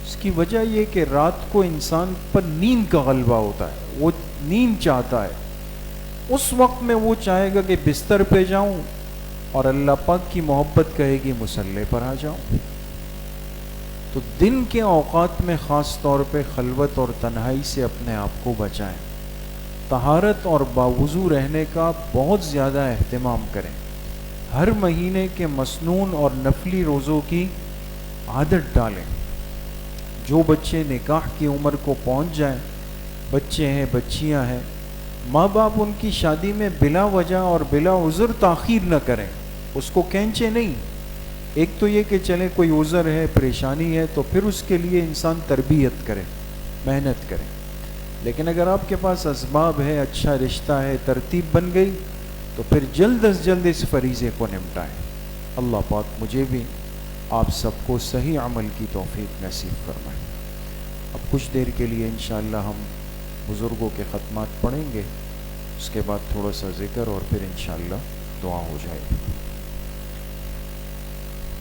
اس کی وجہ یہ کہ رات کو انسان پر نیند کا غلبہ ہوتا ہے، وہ نیند چاہتا ہے۔ اس وقت میں وہ چاہے گا کہ بستر پہ جاؤں، اور اللہ پاک کی محبت کہے گی مصلی پر آ جاؤں۔ تو دن کے اوقات میں خاص طور پہ خلوت اور تنہائی سے اپنے آپ کو بچائیں۔ طہارت اور باوضو رہنے کا بہت زیادہ اہتمام کریں۔ ہر مہینے کے مسنون اور نفلی روزوں کی عادت ڈالیں. جو بچے نکاح کی عمر کو پہنچ جائیں، بچے ہیں بچیاں ہیں، ماں باپ ان کی شادی میں بلا وجہ اور بلا عذر تاخیر نہ کریں. اس کو کھینچے نہیں. ایک تو یہ کہ چلے کوئی عذر ہے، پریشانی ہے، تو پھر اس کے لیے انسان تربیت کرے، محنت کرے. لیکن اگر آپ کے پاس اسباب ہے، اچھا رشتہ ہے، ترتیب بن گئی، تو پھر جلد از جلد اس فریضے کو نمٹائیں. اللہ پاک مجھے بھی آپ سب کو صحیح عمل کی توفیق نصیب فرمائے. اب کچھ دیر کے لیے انشاءاللہ ہم بزرگوں کے ختمات پڑھیں گے، اس کے بعد تھوڑا سا ذکر اور پھر انشاءاللہ دعا ہو جائے گی.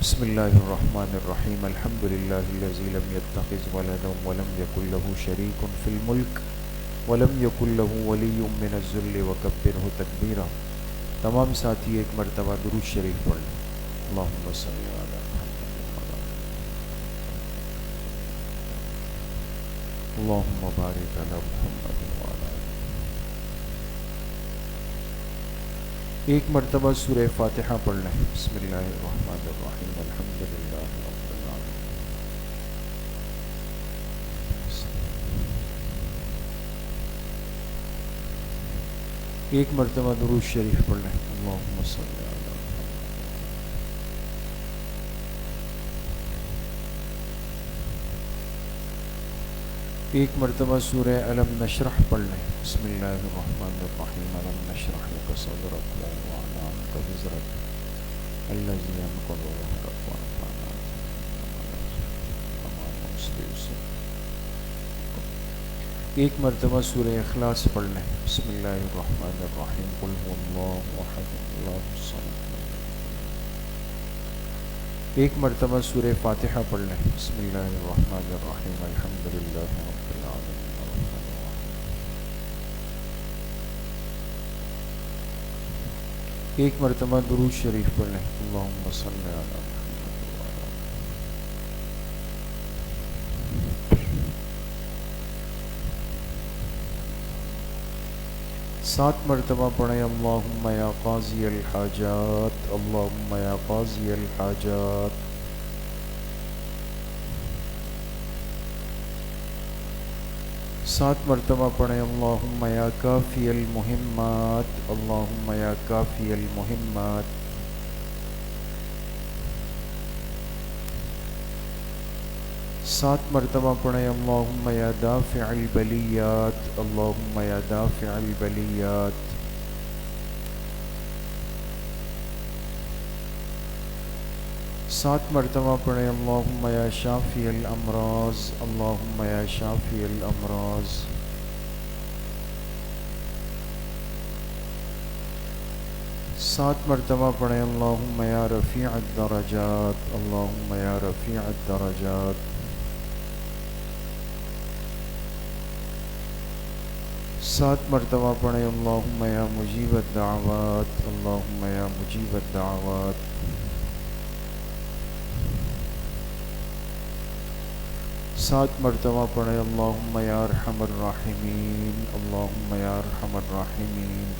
بسم اللہ الرحمن الرحیم. الحمد للہ الذی لم یتخذ ولدا ولم یکن له شریک فی الملک ولم یکن له ولی من الذل وکبرہ تکبیرا. تمام ساتھی ایک مرتبہ درود شریف پڑھ لیں. اللہم صل علی محمد اللہم بارک علی محمد وعلی. ایک مرتبہ سورہ فاتحہ پڑھ لیں. بسم اللہ الرحمن الرحیم. الحمد للہ رب العالمین. ایک مرتبہ درود شریف پڑھ لیں. اللہم صل علی ایک مرتبہ سورہ علم نشرح پڑھ لیں. بسم اللہ الرحمن الرحیم. علم نشرح لک صدرک ووضعنا عنک وزرک الذی انقض ظہرک ورفعنا ایک مرتبہ سورہ اخلاص پڑھ لیں. بسم اللہ الرحمن الرحیم. قل هو اللہ احد اللہ الصمد. ایک مرتبہ سورہ فاتحہ پڑھ لیں. بسم اللہ الرحمن الرحیم. الحمد للہ رب العالمین. ایک مرتبہ درود شریف پڑھ لیں. اللہم صل علی محمد. 7 مرتبہ پڑھیں. اللہم یا قاضی الحاجات. اللہم یا قاضی الحاجات. سات مرتبہ پڑھیں. اللہم یا کافی المہمات. اللہم یا کافی المہمات. سات مرتبہ پڑھیں. اللہم یا دافع البلیات. اللہم یا دافع البلیات. سات مرتبہ پڑھیں. اللہم یا شافی الامراض. اللہم یا شافی الامراض. سات مرتبہ پڑھیں. اللہم یا رفیع الدرجات. اللہم یا رفیع الدرجات. سات مرتبہ پڑھیں. اللہم یا مجیب الدعوات. اللہم یا مجیب الدعوات. سات مرتبہ پڑھیں. اللہم یا ارحم الراحمین. اللہم یا ارحم الراحمین.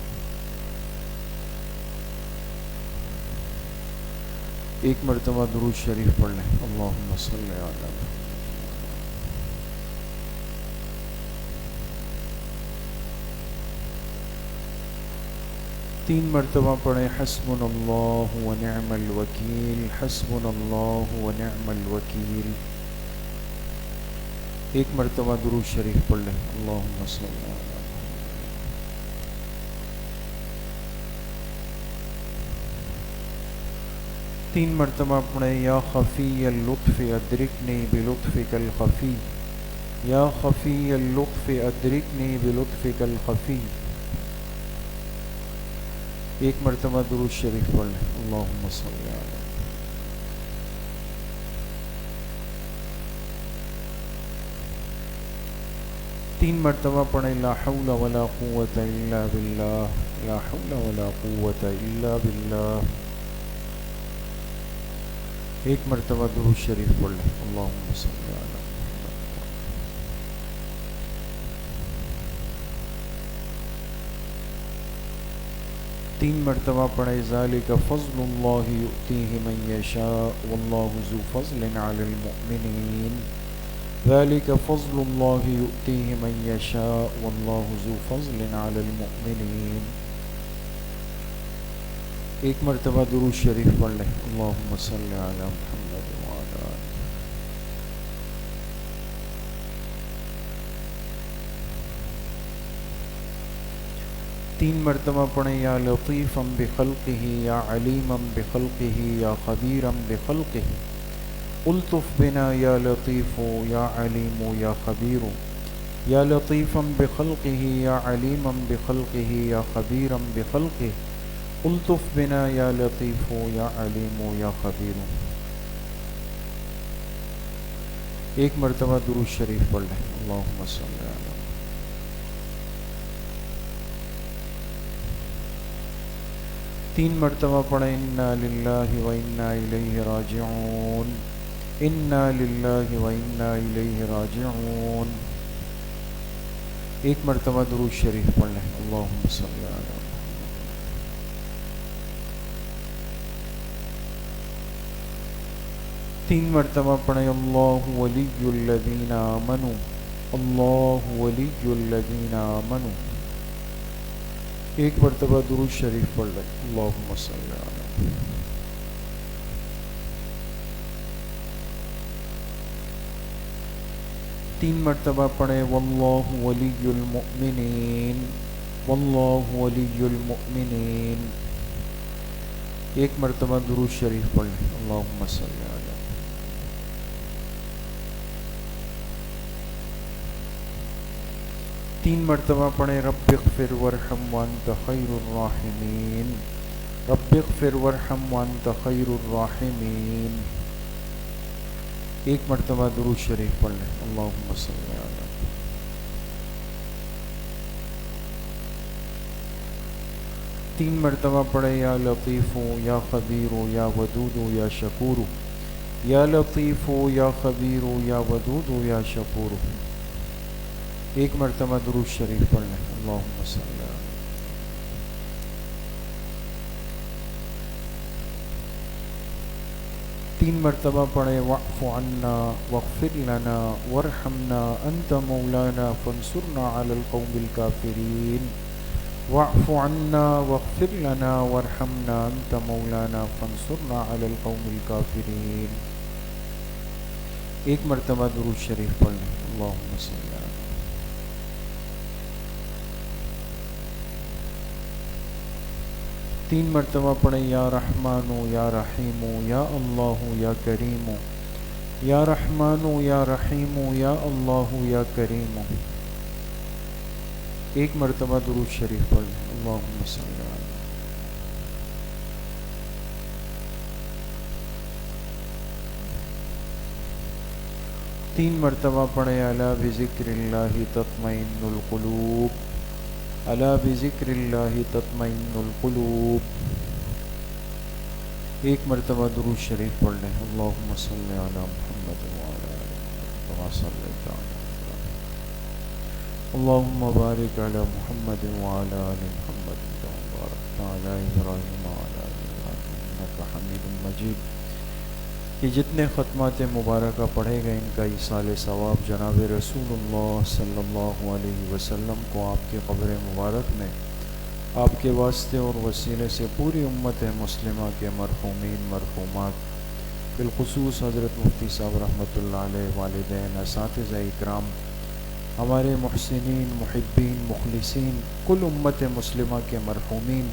ایک مرتبہ درود شریف پڑھ لیں. اللہم صل علی محمد. تین مرتبہ پڑھیں. حسبنا اللہ ونعم الوکیل. حسبنا اللہ ونعم الوکیل. ایک مرتبہ درود شریف پڑھ لیں. اللہم صل علی محمد. تین مرتبہ پڑھیں. یا خفی اللطف ادرکنی بلطفک الخفی. یا خفی اللطف ادرکنی بلطفک الخفی. ایک مرتبہ درود شریف پڑھ لیں. اللہم صل علی محمد. تین مرتبہ پڑھیں. لا حول ولا قوت الا باللہ. لا حول ولا قوت الا باللہ. ایک مرتبہ درود شریف پڑھ لیں. اللہم صل علی محمد. 3 مرتبہ پڑھے ذالک فضل اللہ یؤتیہ من یشاء واللہ ذو فضل علی المؤمنین، ذالک فضل اللہ یؤتیہ من یشاء واللہ ذو فضل علی المؤمنین۔ ایک مرتبہ درود شریف پڑھ لیں، اللہم صلی علی محمد وعلی آلہ۔ تین مرتبہ پڑھیں، یا لطیفا بخلقہ یا علیما بخلقہ یا خبیرا بخلقہ، الطف بنا یا لطیف یا علیم یا خبیر، یا لطیفا بخلقہ یا علیما بخلقہ یا خبیرا بخلقہ، الطف بنا یا لطیف یا علیم یا خبیر۔ ایک مرتبہ درود شریف پڑھ لیں، اللہم صلی علی۔ تین مرتبہ پڑھیں، انا للہ و انا الیہ راجعون، انا للہ و انا الیہ راجعون۔ ایک مرتبہ درود شریف پڑھ لیں، اللہم صلی علی۔ تین مرتبہ پڑھیں، اللہ ولی الذین آمنوا، اللہ ولی الذین آمنوا۔ ایک مرتبہ درود شریف پڑھ لیں، اللہم صلی علی۔ تین مرتبہ پڑھیں، واللہ ولی المؤمنین، واللہ ولی المؤمنین۔ ایک مرتبہ درود شریف پڑھ لیں، اللہم صلی علی۔ تین مرتبہ پڑھیں، رب اغفر وارحم وانت خیر الراحمین، رب اغفر وارحم وانت خیر الراحمین۔ ایک مرتبہ درود شریف پڑھ لیں، اللہم صلی علی۔ تین مرتبہ پڑھیں، یا لطیف یا خبیر یا ودود یا شکور، یا لطیف یا خبیر یا ودود یا شکور۔ ایک مرتبہ درود شریف پڑھ لیں، اللہم صلی علی۔ تین مرتبہ پڑھیں، واعف عنا واغفر لنا وارحمنا انت مولانا فانصرنا علی القوم الکافرین، واعف عنا واغفر لنا وارحمنا انت مولانا فانصرنا علی القوم الکافرین۔ ایک مرتبہ درود شریف پڑھ لیں، اللہم صلی علی۔ تین مرتبہ پڑھیں، یا رحمن یا رحیم یا اللہ یا کریم، یا رحمن یا رحیم یا اللہ یا کریم۔ ایک مرتبہ درود شریف پڑھ لیں، اللہم صلی علی۔ تین مرتبہ پڑھیں، الا بذکر اللہ تطمئن القلوب، الا بذکر اللہ تطمئن القلوب۔ ایک مرتبہ درود شریف پڑھ لیں، اللہم صلی علی محمد وعلی آل محمد کما صلیت علی ابراہیم، اللہم بارک علی محمد وعلی آل محمد کما بارکت علی ابراہیم وعلی آل ابراہیم انک حمید مجید۔ یہ جتنے ختمات مبارکہ پڑھے گئے، ان کا ایصال ثواب جناب رسول اللہ صلی اللہ علیہ وسلم کو آپ کے قبر مبارک میں آپ کے واسطے اور وسیلے سے پوری امت مسلمہ کے مرحومین مرحومات، بالخصوص حضرت مفتی صاحب رحمۃ اللہ علیہ، والدین، اساتذہ اکرام، ہمارے محسنین، محبین، مخلصین، کل امت مسلمہ کے مرحومین،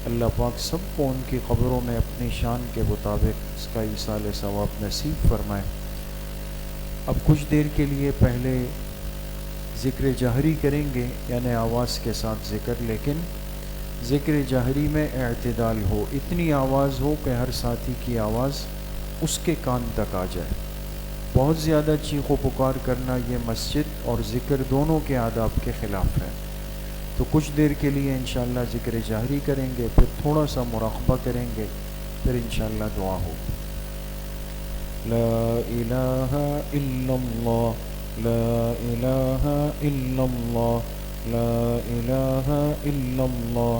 اللہ پاک سب کو ان کی قبروں میں اپنی شان کے مطابق اس کا ایصال ثواب نصیب فرمائے۔ اب کچھ دیر کے لیے پہلے ذکر جہری کریں گے، یعنی آواز کے ساتھ ذکر، لیکن ذکر جہری میں اعتدال ہو، اتنی آواز ہو کہ ہر ساتھی کی آواز اس کے کان تک آ جائے۔ بہت زیادہ چیخ و پکار کرنا یہ مسجد اور ذکر دونوں کے آداب کے خلاف ہے۔ تو کچھ دیر کے لیے انشاءاللہ ذکر جہری کریں گے، پھر تھوڑا سا مراقبہ کریں گے، پھر انشاءاللہ دعا ہوگی۔ لا الہ الا اللہ، لا الہ الا اللہ، لا الہ الا اللہ،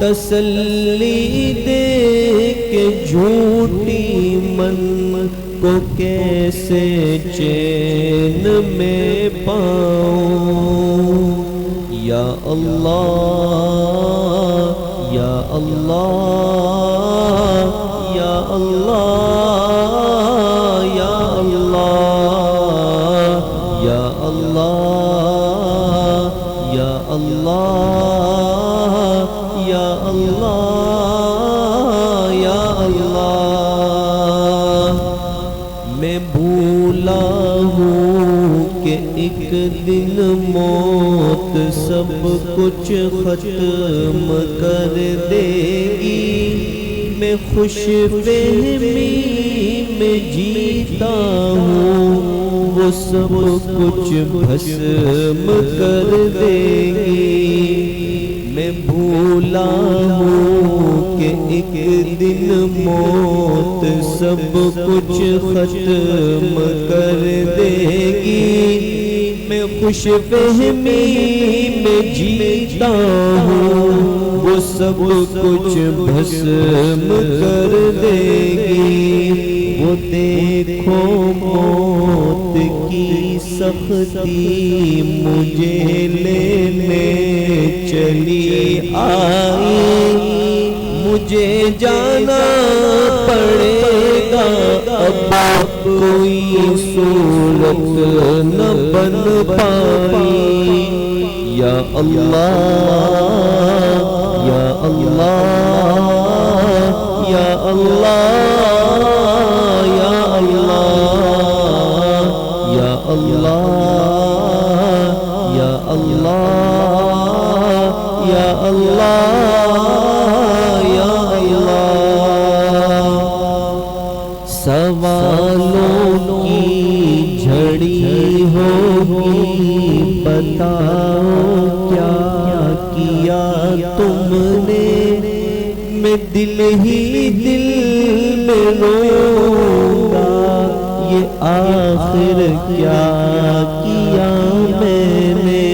تسلی دے کہ جھوٹی من کو کیسے چین میں پاؤں. یا اللہ یا اللہ یا اللہ یا اللہ یا اللہ یا اللہ یا اللہ یا اللہ. میں بھولا ہوں کہ ایک دن موت سب کچھ ختم کر دے گی. میں خوش فہمی میں جیتا ہوں وہ سب کچھ بھسم کر دے گی. میں بھولا ہوں کہ ایک دن موت سب کچھ ختم کر دے گی. میں خوش فہمی میں جیتا ہوں وہ سب کچھ بھسم کر دے گی. وہ دیکھو موت کی سختی مجھے لینے چلی آئی. مجھے جانا پڑے گا اب کوئی صورت نہ بن پائی. یا اللہ یا اللہ یا اللہ یا اللہ یا اللہ یا اللہ یا اللہ یا اللہ. سوالوں کی جھڑی ہوگی بتاؤ کیا کیا تم نے. میں دل ہی دل میں روؤں گا یہ آخر کیا کیا میں نے.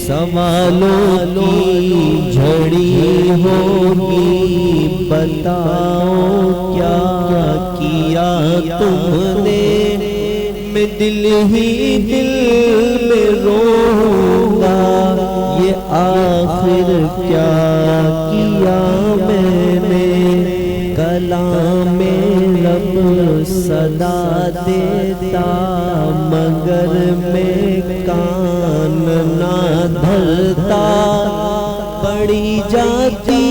سوالوں کی جھڑی ہوگی بتاؤ کیا کیا تم نے. میں دل ہی دل میں روؤں گا یہ آخر کیا کیا میں نے. کلام رب صدا دیتا مگر میں کان نہ دھرتا. پڑی جاتی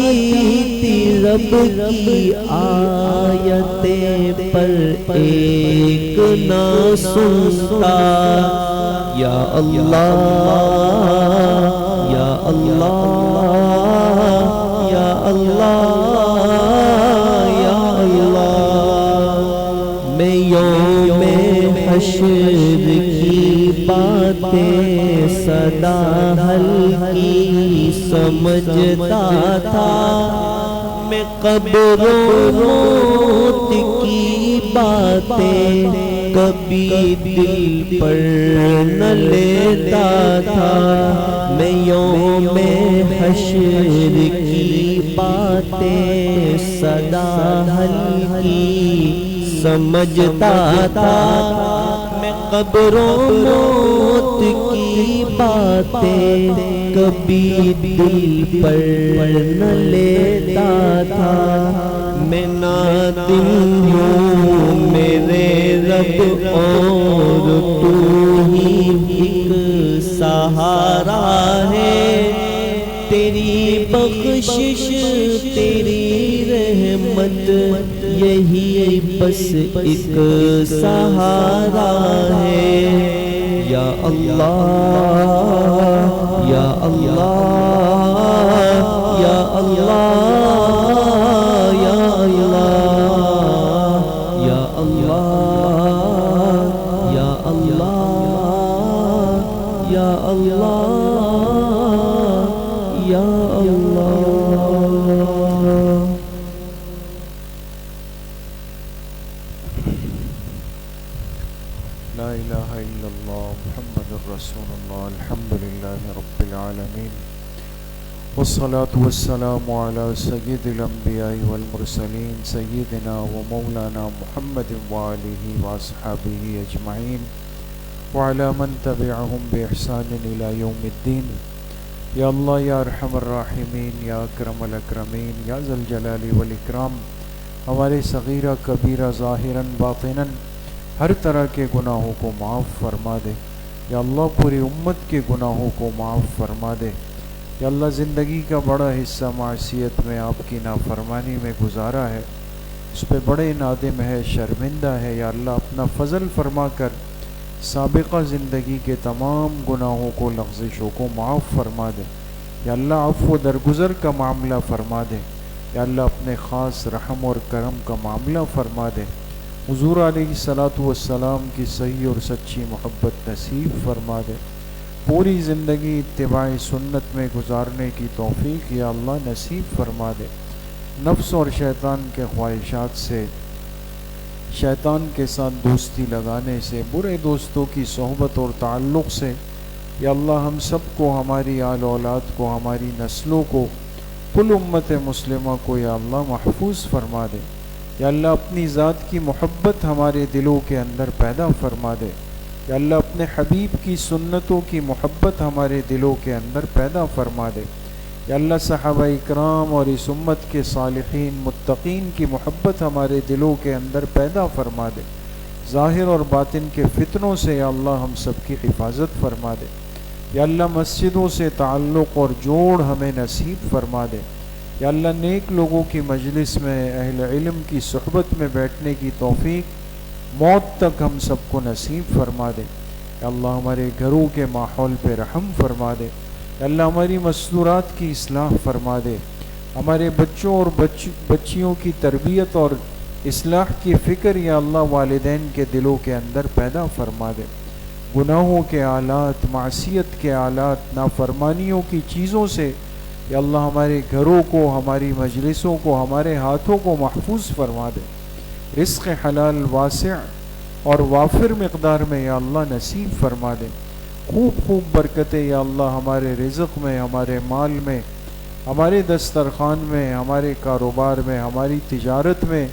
تھی رب کی آیتیں پر ایک نہ سنتا. یا اللہ یا اللہ یا اللہ یا اللہ. میں یوم حشر کی باتیں صدا ہلکی سمجھتا تھا. میں قبر و موت کی باتیں کبھی دل پر نہ لیتا تھا. میں یوم حشر کی باتیں صدا ہلکی سمجھتا تھا. میں قبر و موت کی باتیں کبھی دل پر نہ لیتا تھا. میں نادم ہوں میرے رب اور تو ہی ایک سہارا ہے. تیری بخشش تیری رحمت یہی بس ایک سہارا ہے. یا اللہ یا اللہ یا اللہ یا اللہ یا اللہ یا اللہ یا اللہ یا اللہ. لا الہ الا اللہ محمد رسول اللہ. الحمد للہ رب العالمین والصلاة والسلام على سيد الأنبياء والمرسلين سيدنا ومولانا محمد وآله وأصحابه أجمعين وعلى من تبعهم بإحسان إلى يوم الدين. یا اللہ یا ارحم الراحمین یا اکرم الاکرمین یا ذا الجلال والاکرام، ہمارے صغیرہ کبیرہ ظاہراً باطناً ہر طرح کے گناہوں کو معاف فرما دے. یا اللہ پوری امت کے گناہوں کو معاف فرما دے. یا اللہ زندگی کا بڑا حصہ معصیت میں آپ کی نافرمانی میں گزارا ہے، اس پہ بڑے نادم ہے، شرمندہ ہے. یا اللہ اپنا فضل فرما کر سابقہ زندگی کے تمام گناہوں کو، لغزشوں کو معاف فرما دے. یا اللہ عفو و درگزر کا معاملہ فرما دے. یا اللہ اپنے خاص رحم اور کرم کا معاملہ فرما دے. حضور علیہ الصلاۃ والسلام کی صحیح اور سچی محبت نصیب فرما دے. پوری زندگی اتباع سنت میں گزارنے کی توفیق یا اللہ نصیب فرما دے. نفس اور شیطان کے خواہشات سے، شیطان کے ساتھ دوستی لگانے سے، برے دوستوں کی صحبت اور تعلق سے یا اللہ ہم سب کو، ہماری آل اولاد کو، ہماری نسلوں کو، کل امت مسلمہ کو یا اللہ محفوظ فرما دے. یا اللہ اپنی ذات کی محبت ہمارے دلوں کے اندر پیدا فرما دے. یا اللہ اپنے حبیب کی سنتوں کی محبت ہمارے دلوں کے اندر پیدا فرما دے. یا اللہ صحابہ اکرام اور اس امت کے صالحین متقین کی محبت ہمارے دلوں کے اندر پیدا فرما دے. ظاہر اور باطن کے فتنوں سے یا اللہ ہم سب کی حفاظت فرما دے. یا اللہ مسجدوں سے تعلق اور جوڑ ہمیں نصیب فرما دے. یا اللہ نیک لوگوں کی مجلس میں، اہل علم کی صحبت میں بیٹھنے کی توفیق موت تک ہم سب کو نصیب فرما دے. یا اللہ ہمارے گھروں کے ماحول پہ رحم فرما دے. یا اللہ ہماری مستورات کی اصلاح فرما دے. ہمارے بچوں اور بچیوں کی تربیت اور اصلاح کی فکر یا اللہ والدین کے دلوں کے اندر پیدا فرما دے. گناہوں کے آلات، معصیت کے آلات، نافرمانیوں کی چیزوں سے یا اللہ ہمارے گھروں کو، ہماری مجلسوں کو، ہمارے ہاتھوں کو محفوظ فرما دے. رزق حلال واسع اور وافر مقدار میں یا اللہ نصیب فرما دے. خوب خوب برکتیں یا اللہ ہمارے رزق میں، ہمارے مال میں، ہمارے دسترخوان میں، ہمارے کاروبار میں، ہماری تجارت میں،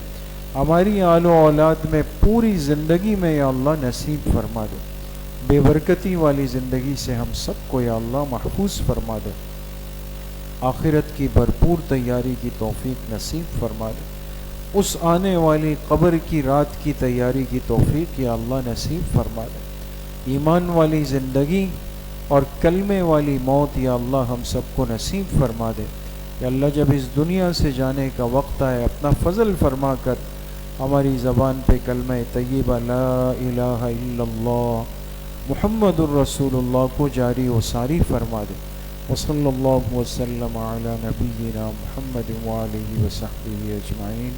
ہماری آل و اولاد میں، پوری زندگی میں یا اللہ نصیب فرما دے. بے برکتی والی زندگی سے ہم سب کو یا اللہ محفوظ فرما دے. آخرت کی بھرپور تیاری کی توفیق نصیب فرما دے. اس آنے والی قبر کی رات کی تیاری کی توفیق یا اللہ نصیب فرما دے. ایمان والی زندگی اور کلمے والی موت یا اللہ ہم سب کو نصیب فرما دے. یا اللہ جب اس دنیا سے جانے کا وقت آئے اپنا فضل فرما کر ہماری زبان پہ کلمہ طیبہ لا الہ الا اللہ محمد الرسول اللہ کو جاری و ساری فرما دے. وصلی اللہ وسلم علی نبینا محمد وآلہ وصحبہ اجمعین.